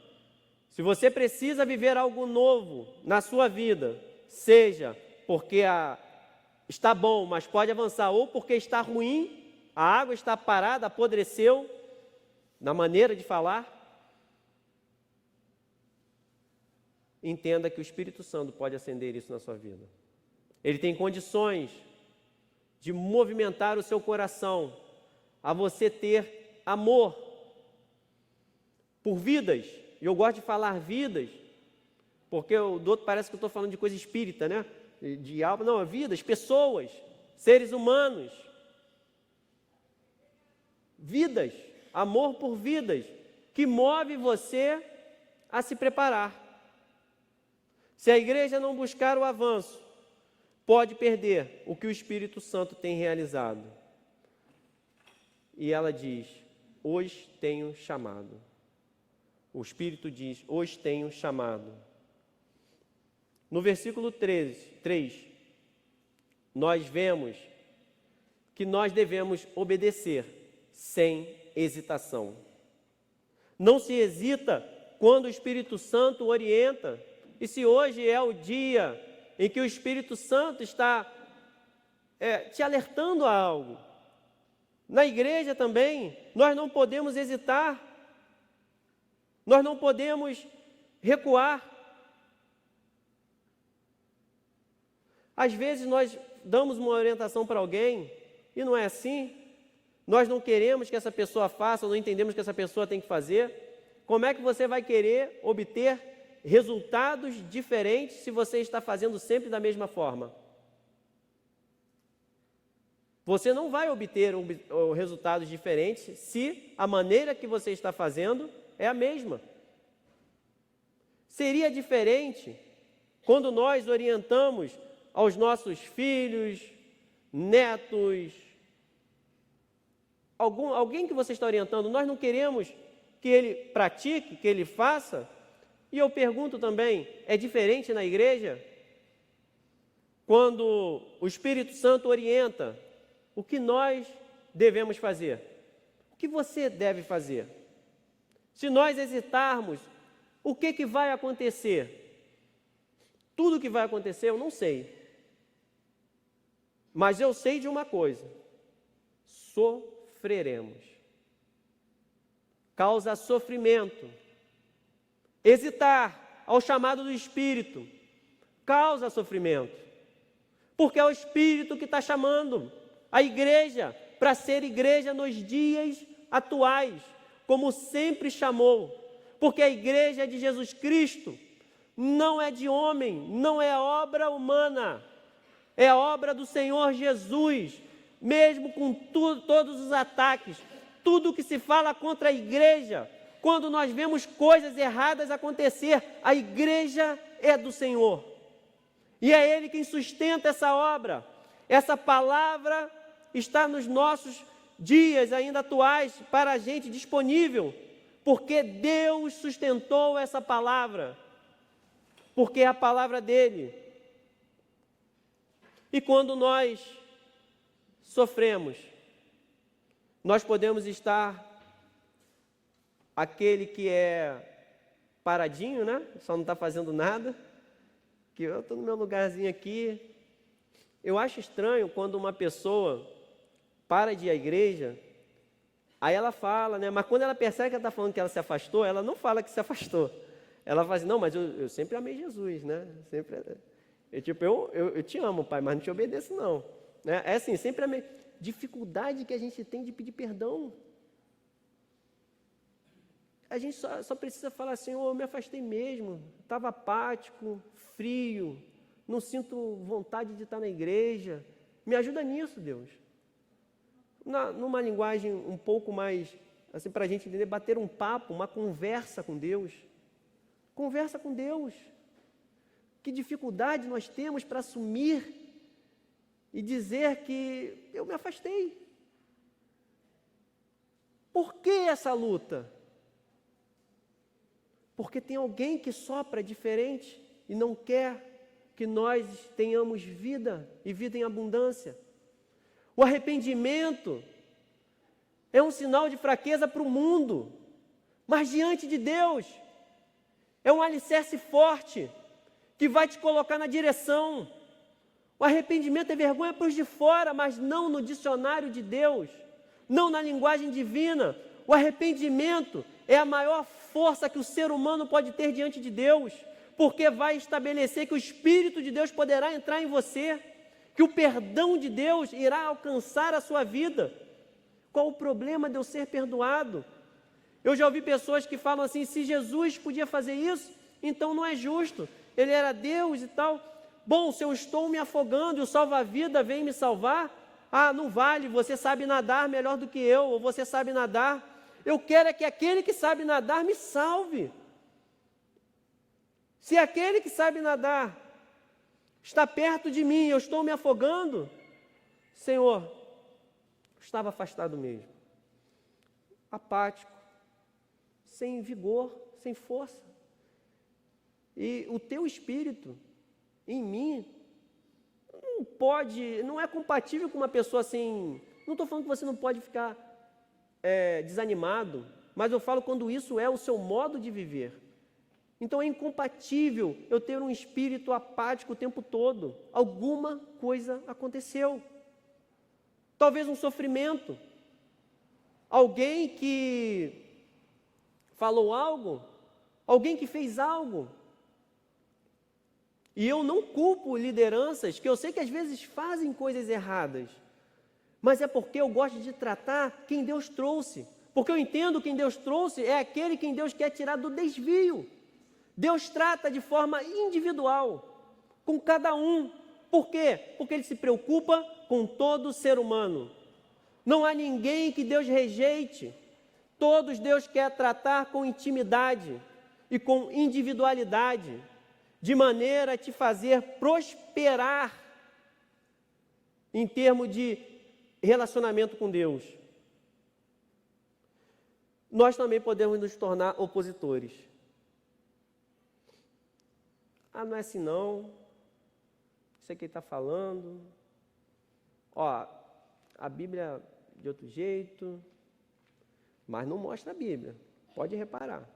se você precisa viver algo novo na sua vida, seja porque está bom, mas pode avançar, ou porque está ruim, a água está parada, apodreceu na maneira de falar, entenda que o Espírito Santo pode acender isso na sua vida. Ele tem condições de movimentar o seu coração a você ter amor por vidas. E eu gosto de falar vidas, porque o outro parece que eu estou falando de coisa espírita, né? De alma. Não, vidas, pessoas, seres humanos. Vidas, amor por vidas, que move você a se preparar. Se a igreja não buscar o avanço, pode perder o que o Espírito Santo tem realizado. E ela diz: os tenho chamado. O Espírito diz: os tenho chamado. No versículo 3, nós vemos que nós devemos obedecer sem hesitação. Não se hesita quando o Espírito Santo orienta. E se hoje é o dia em que o Espírito Santo está te alertando a algo, na igreja também, nós não podemos hesitar, nós não podemos recuar. Às vezes nós damos uma orientação para alguém e não é assim, nós não queremos que essa pessoa faça, não entendemos que essa pessoa tem que fazer. Como é que você vai querer obter resultados diferentes se você está fazendo sempre da mesma forma? Você não vai obter resultados diferentes se a maneira que você está fazendo é a mesma. Seria diferente quando nós orientamos aos nossos filhos, netos, alguém que você está orientando, nós não queremos que ele pratique, que ele faça. E eu pergunto também, é diferente na igreja? Quando o Espírito Santo orienta, o que nós devemos fazer? O que você deve fazer? Se nós hesitarmos, o que vai acontecer? Tudo que vai acontecer eu não sei. Mas eu sei de uma coisa: sofreremos. Causa sofrimento. Hesitar ao chamado do Espírito causa sofrimento. Porque é o Espírito que está chamando a igreja para ser igreja nos dias atuais, como sempre chamou. Porque a igreja é de Jesus Cristo, não é de homem, não é obra humana, é obra do Senhor Jesus. Mesmo com todos os ataques, tudo que se fala contra a igreja, quando nós vemos coisas erradas acontecer, a igreja é do Senhor. E é Ele quem sustenta essa obra. Essa palavra está nos nossos dias ainda atuais para a gente disponível, porque Deus sustentou essa palavra, porque é a palavra dEle. E quando nós sofremos, nós podemos estar aquele que é paradinho, né? Só não está fazendo nada, que eu estou no meu lugarzinho aqui. Eu acho estranho quando uma pessoa para de ir à igreja, aí ela fala, né? Mas quando ela percebe que ela está falando que ela se afastou, ela não fala que se afastou. Ela fala assim, não, mas eu sempre amei Jesus, né? Eu te amo, pai, mas não te obedeço, não. Né? É assim, sempre amei. Dificuldade que a gente tem de pedir perdão. A gente só precisa falar assim, eu me afastei mesmo, estava apático, frio, não sinto vontade de estar na igreja. Me ajuda nisso, Deus. Numa linguagem um pouco mais, assim, para a gente entender, bater um papo, uma conversa com Deus. Conversa com Deus. Que dificuldade nós temos para assumir e dizer que eu me afastei. Por que essa luta? Porque tem alguém que sopra diferente e não quer que nós tenhamos vida e vida em abundância. O arrependimento é um sinal de fraqueza para o mundo, mas diante de Deus é um alicerce forte que vai te colocar na direção. O arrependimento é vergonha para os de fora, mas não no dicionário de Deus, não na linguagem divina. O arrependimento é a maior força que o ser humano pode ter diante de Deus, porque vai estabelecer que o Espírito de Deus poderá entrar em você, que o perdão de Deus irá alcançar a sua vida. Qual o problema de eu ser perdoado? Eu já ouvi pessoas que falam assim, se Jesus podia fazer isso, então não é justo, Ele era Deus e tal. Bom, se eu estou me afogando e o salva-vida vem me salvar, não vale, você sabe nadar melhor do que eu, ou você sabe nadar. Eu quero é que aquele que sabe nadar me salve. Se aquele que sabe nadar está perto de mim, eu estou me afogando, Senhor, eu estava afastado mesmo, apático, sem vigor, sem força. E o teu Espírito em mim não é compatível com uma pessoa assim, Não estou falando que você não pode ficar desanimado, mas eu falo quando isso é o seu modo de viver. Então é incompatível eu ter um espírito apático o tempo todo. Alguma coisa aconteceu. Talvez um sofrimento. Alguém que falou algo, alguém que fez algo. E eu não culpo lideranças que eu sei que às vezes fazem coisas erradas, mas é porque eu gosto de tratar quem Deus trouxe. Porque eu entendo quem Deus trouxe é aquele quem Deus quer tirar do desvio. Deus trata de forma individual, com cada um. Por quê? Porque Ele se preocupa com todo ser humano. Não há ninguém que Deus rejeite. Todos Deus quer tratar com intimidade e com individualidade, de maneira a te fazer prosperar em termos de relacionamento com Deus. Nós também podemos nos tornar opositores. Ah, não é assim não, isso aqui está falando, a Bíblia de outro jeito, mas não mostra a Bíblia, pode reparar.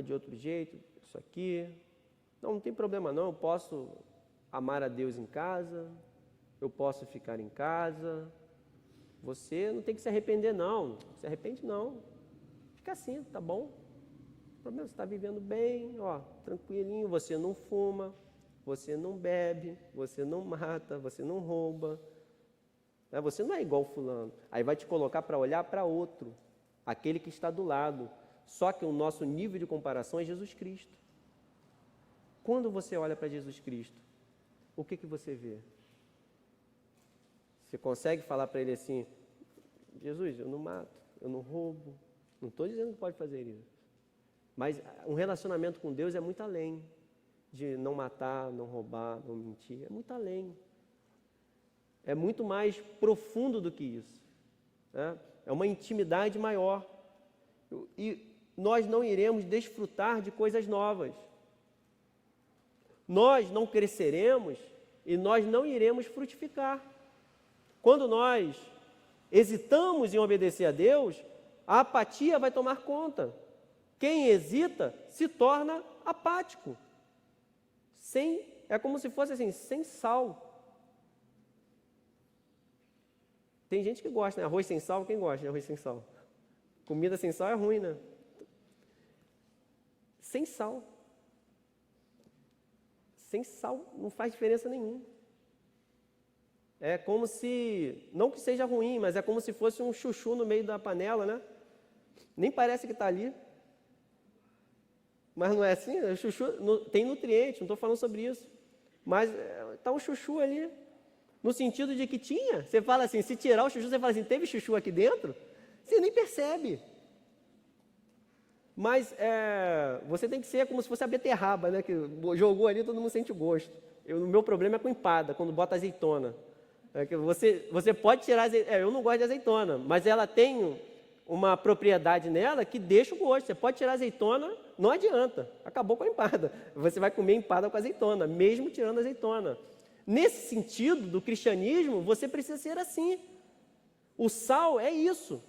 De outro jeito, isso aqui, não tem problema não, eu posso amar a Deus em casa, eu posso ficar em casa, você não tem que se arrepender não, se arrepende não, fica assim, tá bom? O problema é que você está vivendo bem, tranquilinho, você não fuma, você não bebe, você não mata, você não rouba, você não é igual fulano. Aí vai te colocar para olhar para outro, aquele que está do lado. Só que o nosso nível de comparação é Jesus Cristo. Quando você olha para Jesus Cristo, o que você vê? Você consegue falar para ele assim, Jesus, eu não mato, eu não roubo, não estou dizendo que pode fazer isso. Mas um relacionamento com Deus é muito além de não matar, não roubar, não mentir. É muito além. É muito mais profundo do que isso. É uma intimidade maior. E nós não iremos desfrutar de coisas novas. Nós não cresceremos e nós não iremos frutificar. Quando nós hesitamos em obedecer a Deus, a apatia vai tomar conta. Quem hesita se torna apático. É como se fosse assim, sem sal. Tem gente que gosta, né? Arroz sem sal, quem gosta de arroz sem sal? Comida sem sal é ruim, né? Sem sal. Sem sal não faz diferença nenhuma. É como se, não que seja ruim, mas é como se fosse um chuchu no meio da panela, né? Nem parece que está ali. Mas não é assim, o chuchu tem nutriente, não estou falando sobre isso. Mas está um chuchu ali, no sentido de que tinha. Você fala assim, se tirar o chuchu, você fala assim, teve chuchu aqui dentro? Você nem percebe. Mas você tem que ser como se fosse a beterraba, né? Que jogou ali, todo mundo sente o gosto. O meu problema é com empada, quando bota azeitona. Que você pode tirar azeitona. Eu não gosto de azeitona, mas ela tem uma propriedade nela que deixa o gosto. Você pode tirar azeitona, não adianta, acabou com a empada. Você vai comer empada com azeitona, mesmo tirando azeitona. Nesse sentido do cristianismo, você precisa ser assim. O sal é isso.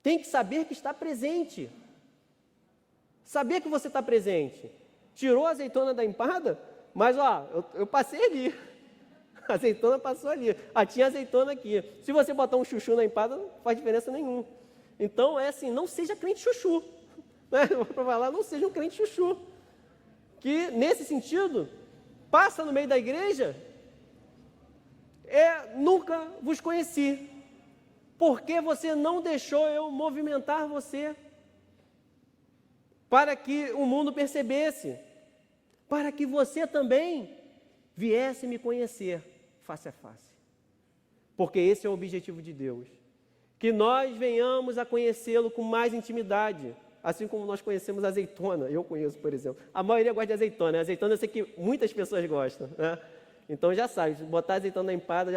Tem que saber que está presente. Saber que você está presente. Tirou a azeitona da empada, mas eu passei ali. A azeitona passou ali. Tinha azeitona aqui. Se você botar um chuchu na empada, não faz diferença nenhuma. Então, é assim, não seja crente chuchu. Né? Para falar, não seja um crente chuchu. Que, nesse sentido, passa no meio da igreja, nunca vos conheci. Porque você não deixou eu movimentar você. Para que o mundo percebesse. Para que você também viesse me conhecer face a face. Porque esse é o objetivo de Deus. Que nós venhamos a conhecê-lo com mais intimidade, assim como nós conhecemos a azeitona. Eu conheço, por exemplo. A maioria gosta de azeitona. Azeitona eu sei que muitas pessoas gostam, né? Então já sabe, se botar azeitona na empada,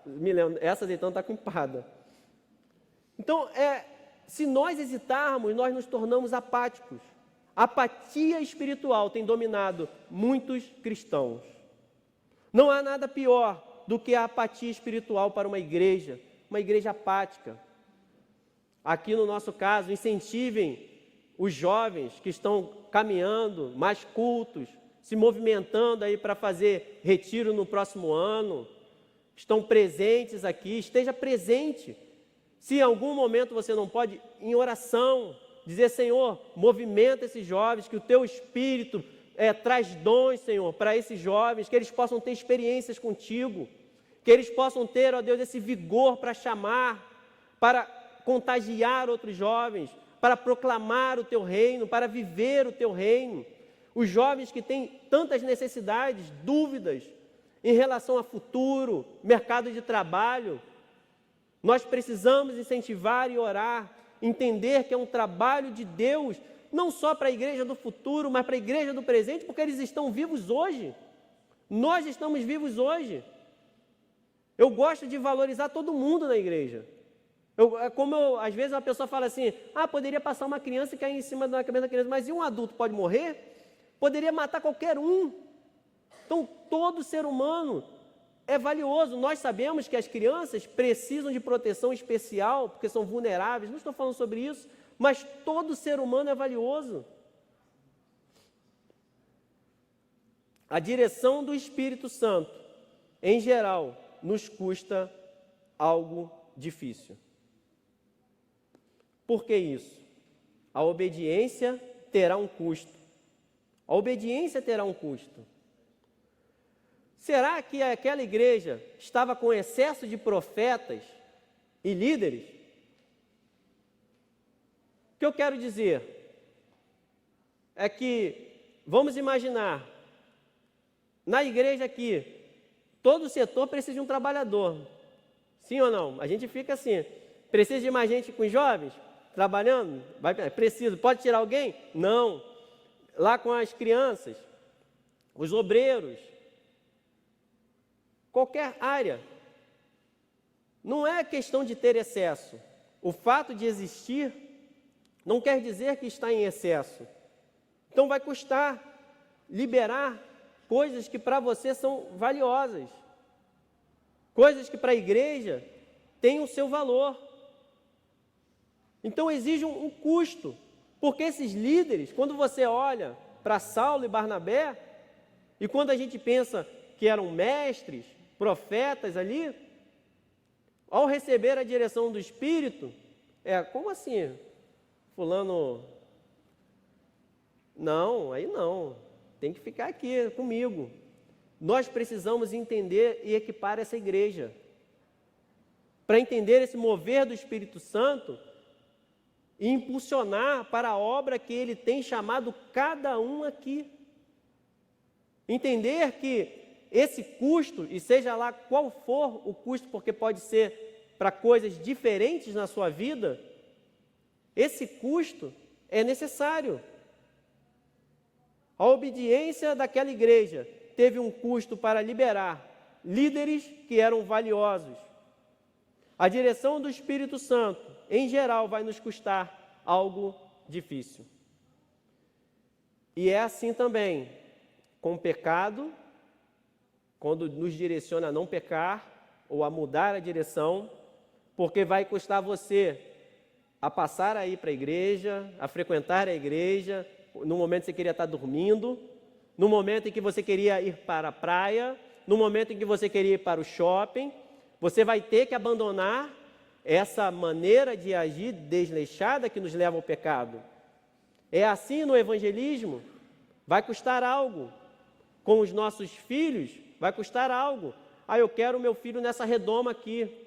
me lembro, essa azeitona está com empada. Então, se nós hesitarmos, nós nos tornamos apáticos. A apatia espiritual tem dominado muitos cristãos. Não há nada pior do que a apatia espiritual para uma igreja apática. Aqui no nosso caso, incentivem os jovens que estão caminhando, mais cultos, se movimentando aí para fazer retiro no próximo ano, estão presentes aqui, esteja presente. Se em algum momento você não pode, em oração, dizer: Senhor, movimenta esses jovens, que o teu Espírito traz dons, Senhor, para esses jovens, que eles possam ter experiências contigo, que eles possam ter, ó Deus, esse vigor para chamar, para contagiar outros jovens, para proclamar o teu reino, para viver o teu reino. Os jovens que têm tantas necessidades, dúvidas em relação ao futuro, mercado de trabalho, nós precisamos incentivar e orar, entender que é um trabalho de Deus, não só para a igreja do futuro, mas para a igreja do presente, porque eles estão vivos hoje. Nós estamos vivos hoje. Eu gosto de valorizar todo mundo na igreja. Às vezes uma pessoa fala assim: poderia passar uma criança e cair em cima da cabeça da criança, mas e um adulto pode morrer? Poderia matar qualquer um. Então, todo ser humano é valioso. Nós sabemos que as crianças precisam de proteção especial, porque são vulneráveis, não estou falando sobre isso, mas todo ser humano é valioso. A direção do Espírito Santo, em geral, nos custa algo difícil. Por que isso? A obediência terá um custo. A obediência terá um custo. Será que aquela igreja estava com excesso de profetas e líderes? O que eu quero dizer é que, vamos imaginar, na igreja aqui, todo setor precisa de um trabalhador. Sim ou não? A gente fica assim: precisa de mais gente com jovens trabalhando? Precisa. Pode tirar alguém? Não. Lá com as crianças, os obreiros, qualquer área. Não é questão de ter excesso. O fato de existir não quer dizer que está em excesso. Então vai custar liberar coisas que para você são valiosas, coisas que para a igreja têm o seu valor. Então exige um custo, porque esses líderes, quando você olha para Saulo e Barnabé, e quando a gente pensa que eram mestres, profetas ali, ao receber a direção do Espírito, como assim? Fulano, não, aí não, tem que ficar aqui comigo. Nós precisamos entender e equipar essa igreja, para entender esse mover do Espírito Santo e impulsionar para a obra que Ele tem chamado cada um aqui. Entender que esse custo, e seja lá qual for o custo, porque pode ser para coisas diferentes na sua vida, esse custo é necessário. A obediência daquela igreja teve um custo para liberar líderes que eram valiosos. A direção do Espírito Santo, em geral, vai nos custar algo difícil. E é assim também com o pecado, quando nos direciona a não pecar ou a mudar a direção, porque vai custar você a passar aí para a igreja, a frequentar a igreja, no momento que você queria estar dormindo, no momento em que você queria ir para a praia, no momento em que você queria ir para o shopping. Você vai ter que abandonar essa maneira de agir desleixada que nos leva ao pecado. É assim no evangelismo, vai custar algo. Com os nossos filhos, vai custar algo. Eu quero o meu filho nessa redoma aqui.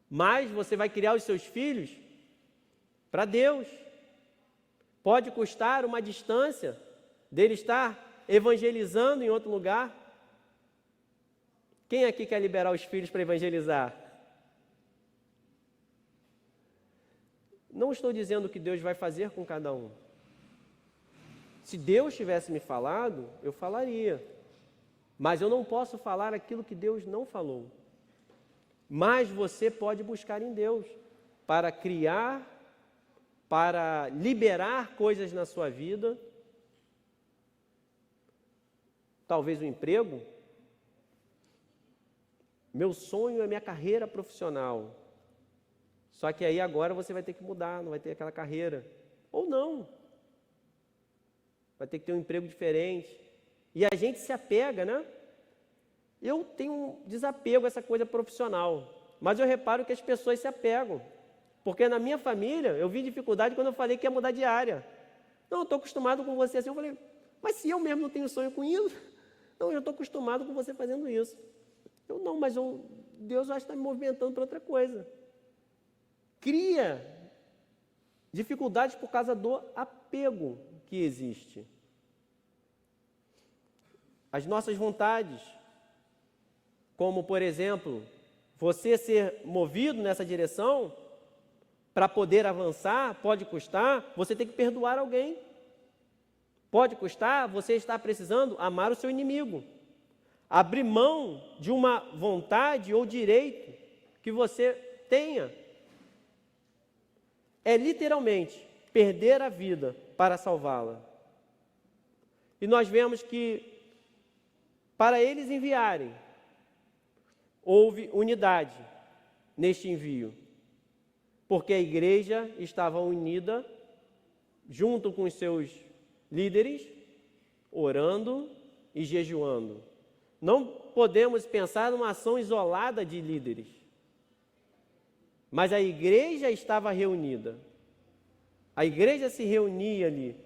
Mas você vai criar os seus filhos para Deus. Pode custar uma distância dele estar evangelizando em outro lugar. Quem aqui quer liberar os filhos para evangelizar? Não estou dizendo o que Deus vai fazer com cada um. Se Deus tivesse me falado, eu falaria. Mas eu não posso falar aquilo que Deus não falou. Mas você pode buscar em Deus para criar, para liberar coisas na sua vida. Talvez um emprego, Meu sonho é minha carreira profissional. Só que aí agora você vai ter que mudar, não vai ter aquela carreira. Ou não. Vai ter que ter um emprego diferente. E a gente se apega, né? Eu tenho um desapego a essa coisa profissional. Mas eu reparo que as pessoas se apegam. Porque na minha família, eu vi dificuldade quando eu falei que ia mudar de área. Não, eu estou acostumado com você assim. Eu falei, mas se eu mesmo não tenho sonho com isso? Não, eu estou acostumado com você fazendo isso. Eu não, mas Deus vai estar me movimentando para outra coisa. Cria dificuldades por causa do apego que existe. As nossas vontades, como por exemplo, você ser movido nessa direção, para poder avançar, pode custar você ter que perdoar alguém. Pode custar você estar precisando amar o seu inimigo. Abrir mão de uma vontade ou direito que você tenha. É literalmente perder a vida para salvá-la. E nós vemos que, para eles enviarem, houve unidade neste envio. Porque a igreja estava unida, junto com os seus líderes, orando e jejuando. Não podemos pensar numa ação isolada de líderes. Mas a igreja estava reunida. A igreja se reunia ali.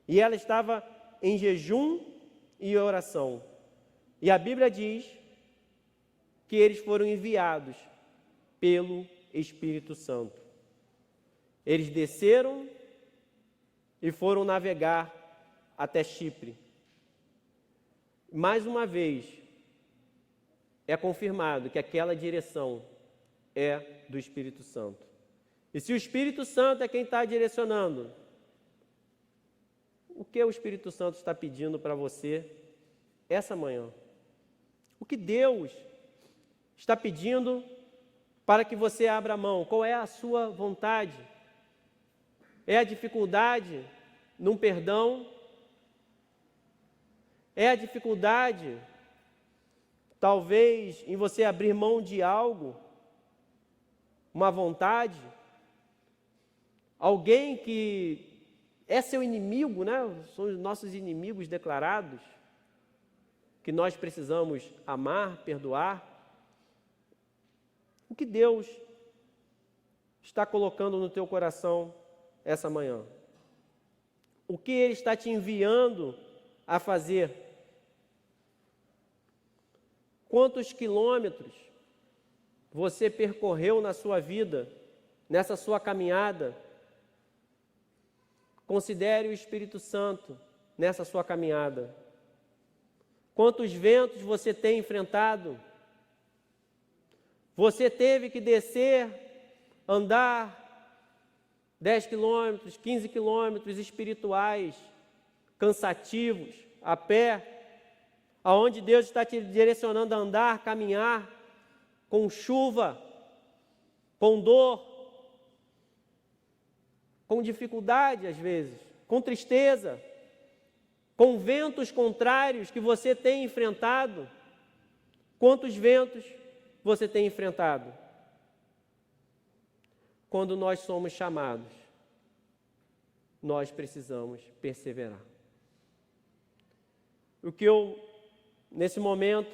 E ela estava em jejum e oração. E a Bíblia diz que eles foram enviados pelo Espírito Santo. Eles desceram e foram navegar até Chipre. Mais uma vez, é confirmado que aquela direção é do Espírito Santo. E se o Espírito Santo é quem está direcionando, o que o Espírito Santo está pedindo para você essa manhã? O que Deus está pedindo para que você abra mão? Qual é a sua vontade? É a dificuldade num perdão? É a dificuldade, talvez, em você abrir mão de algo? Uma vontade? Alguém que é seu inimigo, né? São os nossos inimigos declarados, que nós precisamos amar, perdoar. O que Deus está colocando no teu coração essa manhã? O que Ele está te enviando a fazer? Quantos quilômetros você percorreu na sua vida, nessa sua caminhada? Considere o Espírito Santo nessa sua caminhada. Quantos ventos você tem enfrentado? Você teve que descer, andar 10 quilômetros, 15 quilômetros espirituais, cansativos, a pé, aonde Deus está te direcionando a andar, caminhar, com chuva, com dor, com dificuldade às vezes, com tristeza, com ventos contrários que você tem enfrentado. Quantos ventos você tem enfrentado? Quando nós somos chamados, nós precisamos perseverar. O que eu, nesse momento,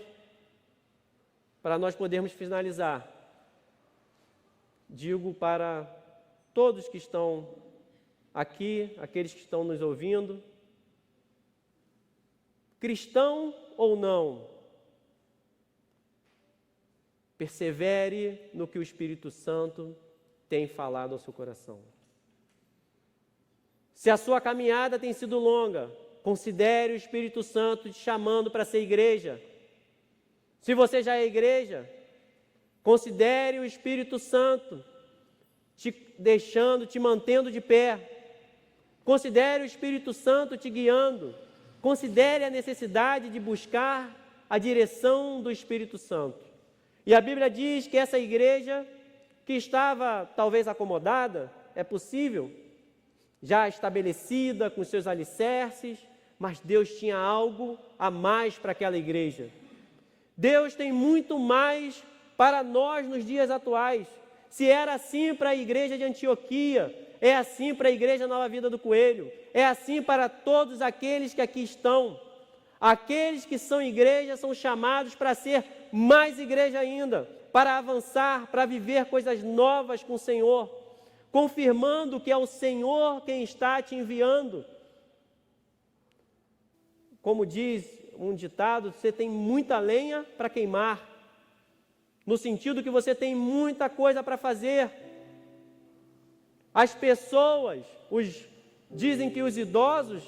para nós podermos finalizar, digo para todos que estão aqui, aqueles que estão nos ouvindo, cristão ou não, persevere no que o Espírito Santo tem falado ao seu coração. Se a sua caminhada tem sido longa, considere o Espírito Santo te chamando para ser igreja. Se você já é igreja, considere o Espírito Santo te deixando, te mantendo de pé. Considere o Espírito Santo te guiando. Considere a necessidade de buscar a direção do Espírito Santo. E a Bíblia diz que essa igreja, que estava talvez acomodada, é possível, já estabelecida com seus alicerces, mas Deus tinha algo a mais para aquela igreja. Deus tem muito mais para nós nos dias atuais. Se era assim para a igreja de Antioquia, é assim para a igreja Nova Vida do Coelho, é assim para todos aqueles que aqui estão. Aqueles que são igreja são chamados para ser mais igreja ainda, para avançar, para viver coisas novas com o Senhor, confirmando que é o Senhor quem está te enviando. Como diz um ditado, você tem muita lenha para queimar, no sentido que você tem muita coisa para fazer. As pessoas, dizem que os idosos,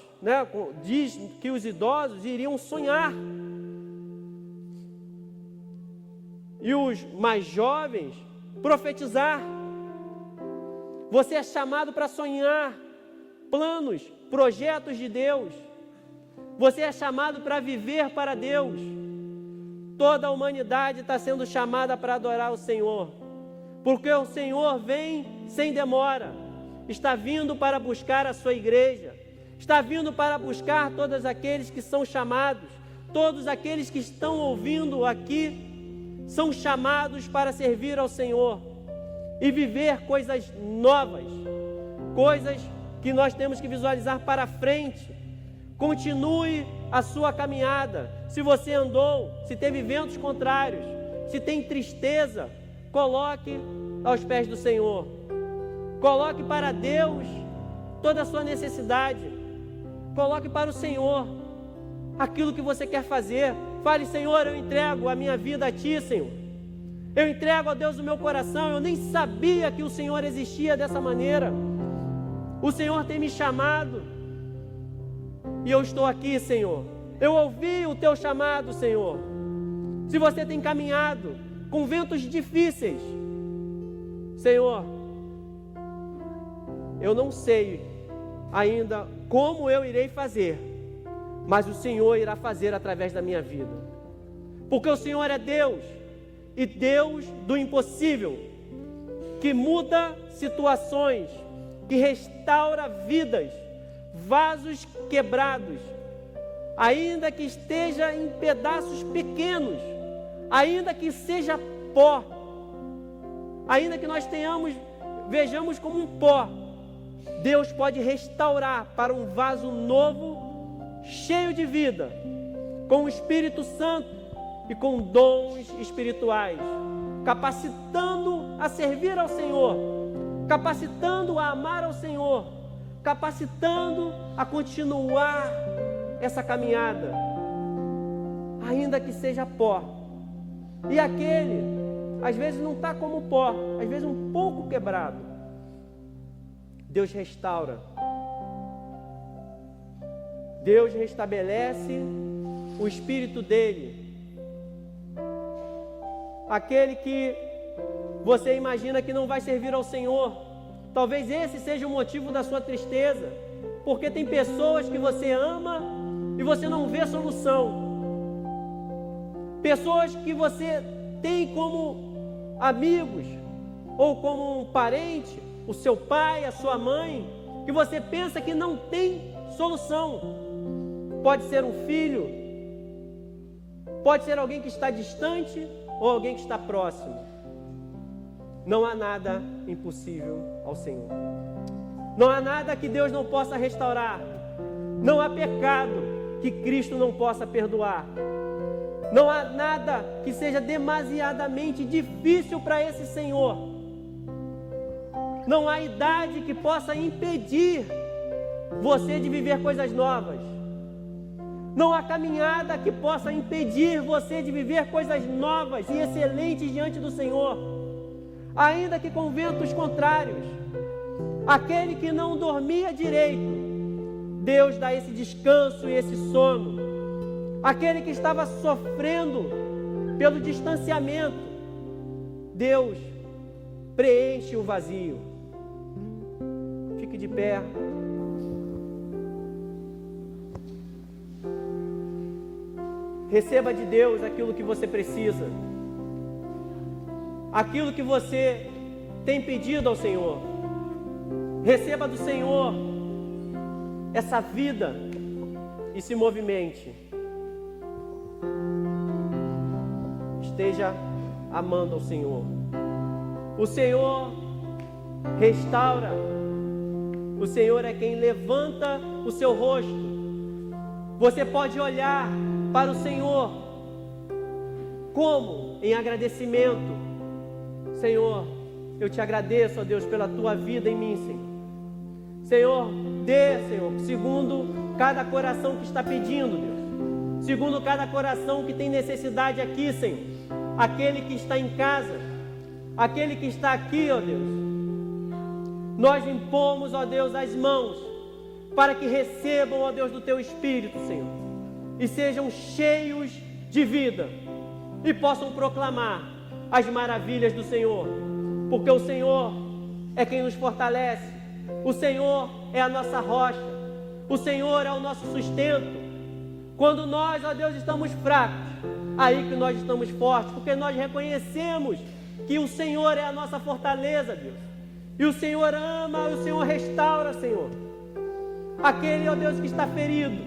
diz que os idosos iriam sonhar. E os mais jovens, profetizar. Você é chamado para sonhar planos, projetos de Deus. Você é chamado para viver para Deus. Toda a humanidade está sendo chamada para adorar o Senhor, porque o Senhor vem sem demora, está vindo para buscar a sua igreja, está vindo para buscar todos aqueles que são chamados, todos aqueles que estão ouvindo aqui, são chamados para servir ao Senhor e viver coisas novas, coisas que nós temos que visualizar para frente. Continue a sua caminhada. Se você andou, se teve ventos contrários, se tem tristeza, coloque aos pés do Senhor. Coloque para Deus toda a sua necessidade. Coloque para o Senhor aquilo que você quer fazer. Fale: Senhor, eu entrego a minha vida a Ti, Senhor. Eu entrego a Deus o meu coração. Eu nem sabia que o Senhor existia dessa maneira. O Senhor tem me chamado e eu estou aqui, Senhor. Eu ouvi o Teu chamado, Senhor. Se você tem caminhado com ventos difíceis, Senhor, eu não sei ainda como eu irei fazer, mas o Senhor irá fazer através da minha vida, porque o Senhor é Deus, e Deus do impossível, que muda situações, que restaura vidas, vasos quebrados, ainda que esteja em pedaços pequenos, ainda que seja pó, ainda que nós vejamos como um pó, Deus pode restaurar para um vaso novo, cheio de vida, com o Espírito Santo e com dons espirituais, capacitando a servir ao Senhor, capacitando a amar ao Senhor, capacitando a continuar essa caminhada, ainda que seja pó. E aquele, às vezes não está como pó, às vezes um pouco quebrado, Deus restaura, Deus restabelece o espírito dele. Aquele que você imagina que não vai servir ao Senhor, talvez esse seja o motivo da sua tristeza, porque tem pessoas que você ama e você não vê solução, pessoas que você tem como amigos ou como um parente, o seu pai, a sua mãe, que você pensa que não tem solução. Pode ser um filho, pode ser alguém que está distante ou alguém que está próximo. Não há nada impossível ao Senhor. Não há nada que Deus não possa restaurar. Não há pecado que Cristo não possa perdoar. Não há nada que seja demasiadamente difícil para esse Senhor. Não há idade que possa impedir você de viver coisas novas. Não há caminhada que possa impedir você de viver coisas novas e excelentes diante do Senhor. Ainda que com ventos contrários, aquele que não dormia direito, Deus dá esse descanso e esse sono. Aquele que estava sofrendo pelo distanciamento, Deus preenche o vazio. Fique de pé. Receba de Deus aquilo que você precisa, aquilo que você tem pedido ao Senhor. Receba do Senhor essa vida e se movimente. esteja amando ao Senhor. O Senhor restaura. O Senhor é quem levanta o seu rosto. Você pode olhar para o Senhor como? Em agradecimento. Senhor, eu te agradeço, ó Deus, pela tua vida em mim, Senhor. Senhor, dê, Senhor, segundo cada coração que está pedindo, Deus. Segundo cada coração que tem necessidade aqui, Senhor. Aquele que está em casa, aquele que está aqui, ó Deus. Nós impomos, ó Deus, as mãos para que recebam, ó Deus, do teu Espírito, Senhor, e sejam cheios de vida e possam proclamar as maravilhas do Senhor, porque o Senhor é quem nos fortalece, o Senhor é a nossa rocha, o Senhor é o nosso sustento. Quando nós, ó Deus, estamos fracos, aí que nós estamos fortes, porque nós reconhecemos que o Senhor é a nossa fortaleza, Deus, e o Senhor ama, o Senhor restaura, Senhor. Aquele, ó Deus, que está ferido,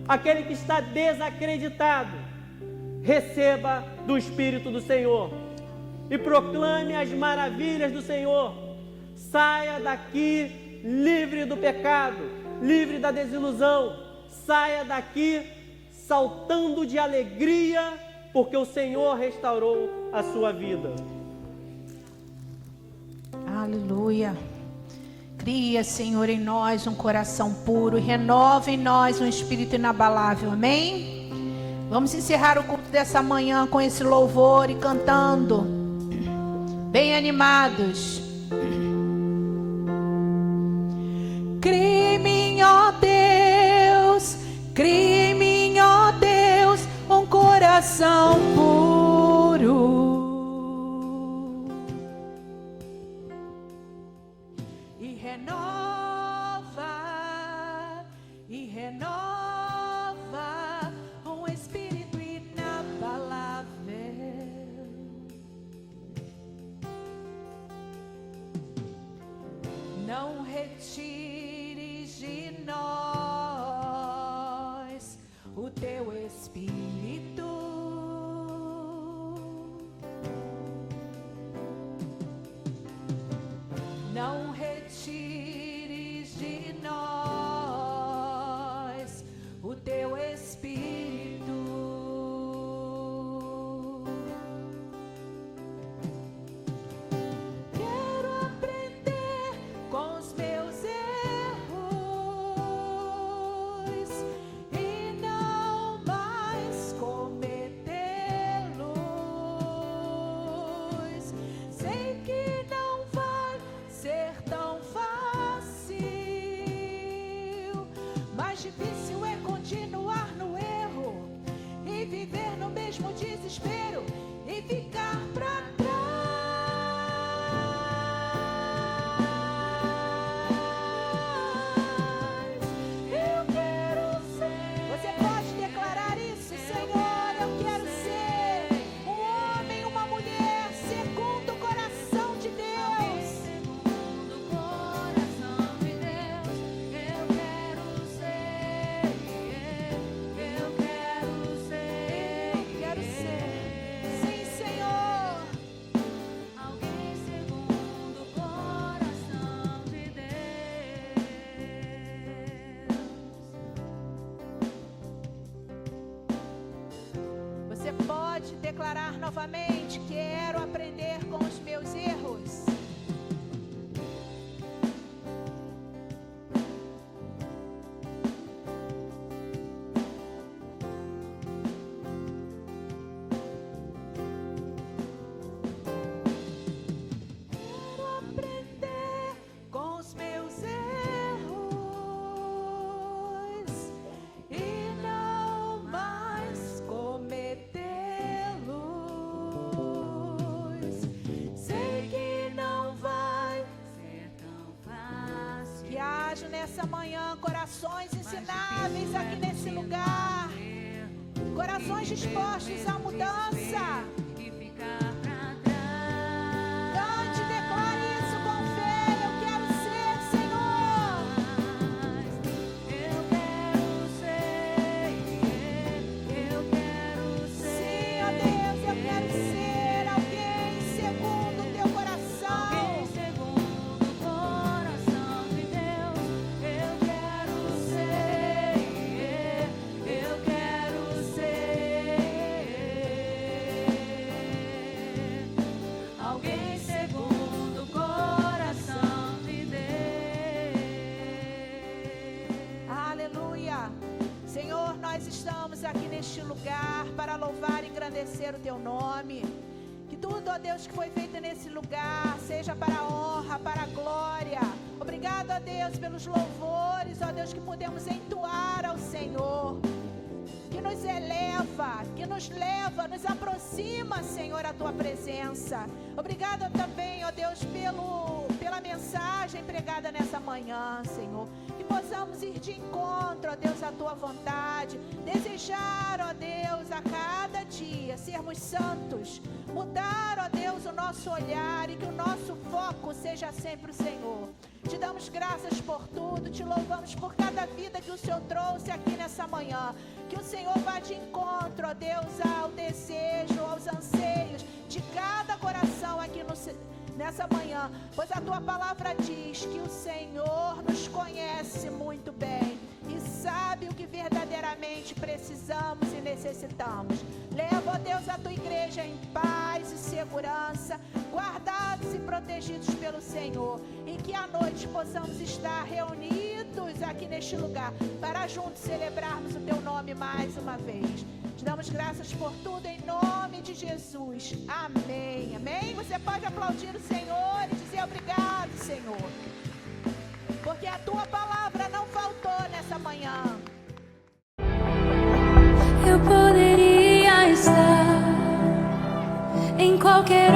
aquele que está desacreditado, receba do Espírito do Senhor e proclame as maravilhas do Senhor. Saia daqui livre do pecado, livre da desilusão. Saia daqui saltando de alegria, porque o Senhor restaurou a sua vida. Aleluia. Cria, Senhor, em nós um coração puro e renova em nós um espírito inabalável. Amém? Vamos encerrar o culto dessa manhã com esse louvor e cantando, bem animados. Cria em mim, ó Deus, cria em mim, ó Deus, um coração puro. E renova um espírito inabalável. Não retires de nós o teu espírito. Não retires de nós o teu espírito. Quero aprender com os meus erros e não mais cometê-los. Sei que não vai ser tão fácil, mais difícil é continuar no erro e viver no mesmo desespero e ficar pra trás. Eu quero ser. Você pode declarar isso, Senhor? Eu quero ser um homem, uma mulher segundo o coração de Deus. Segundo o coração de Deus, eu quero ser. Eu quero ser. Sim, Senhor. Alguém segundo o coração de Deus. Você pode declarar novamente: quero aprender com os meus erros. Quero aprender com os meus erros e não mais cometê-los. Sei que não vai ser tão fácil. Que haja nessa manhã corações ensináveis aqui nesse lugar, corações dispostos à mudança. Cante, declare isso com fé. Eu quero ser, Senhor. Eu quero ser. Sim, ó Deus, eu quero ser. estamos aqui neste lugar para louvar e engrandecer o Teu nome. Que tudo, ó Deus, que foi feito nesse lugar seja para a honra, para a glória. Obrigado, ó Deus, pelos louvores, ó Deus, que podemos entoar ao Senhor. Que nos eleva, que nos leva, nos aproxima, Senhor, a Tua presença. Obrigado também, ó Deus, pela mensagem pregada nessa manhã, Senhor. Que possamos ir de encontro, ó Deus, à Tua vontade. Desejar, ó Deus, a cada dia sermos santos. Mudar, ó Deus, o nosso olhar e que o nosso foco seja sempre o Senhor. Te damos graças por tudo, te louvamos por cada vida que o Senhor trouxe aqui nessa manhã. Que o Senhor vá de encontro, ó Deus, ao desejo, aos anseios de cada coração aqui nessa manhã. Pois a Tua palavra diz que o Senhor nos conhece muito bem e sabe o que verdadeiramente precisamos e necessitamos. Leva, ó Deus, a Tua igreja em paz e segurança, guardados e protegidos pelo Senhor, e que à noite possamos estar reunidos aqui neste lugar para juntos celebrarmos o Teu nome mais uma vez. Te damos graças por tudo em nome de Jesus. Amém. Amém. Você pode aplaudir o Senhor e dizer obrigado, Senhor, porque a Tua palavra não faltou nessa manhã. Eu poderia estar em qualquer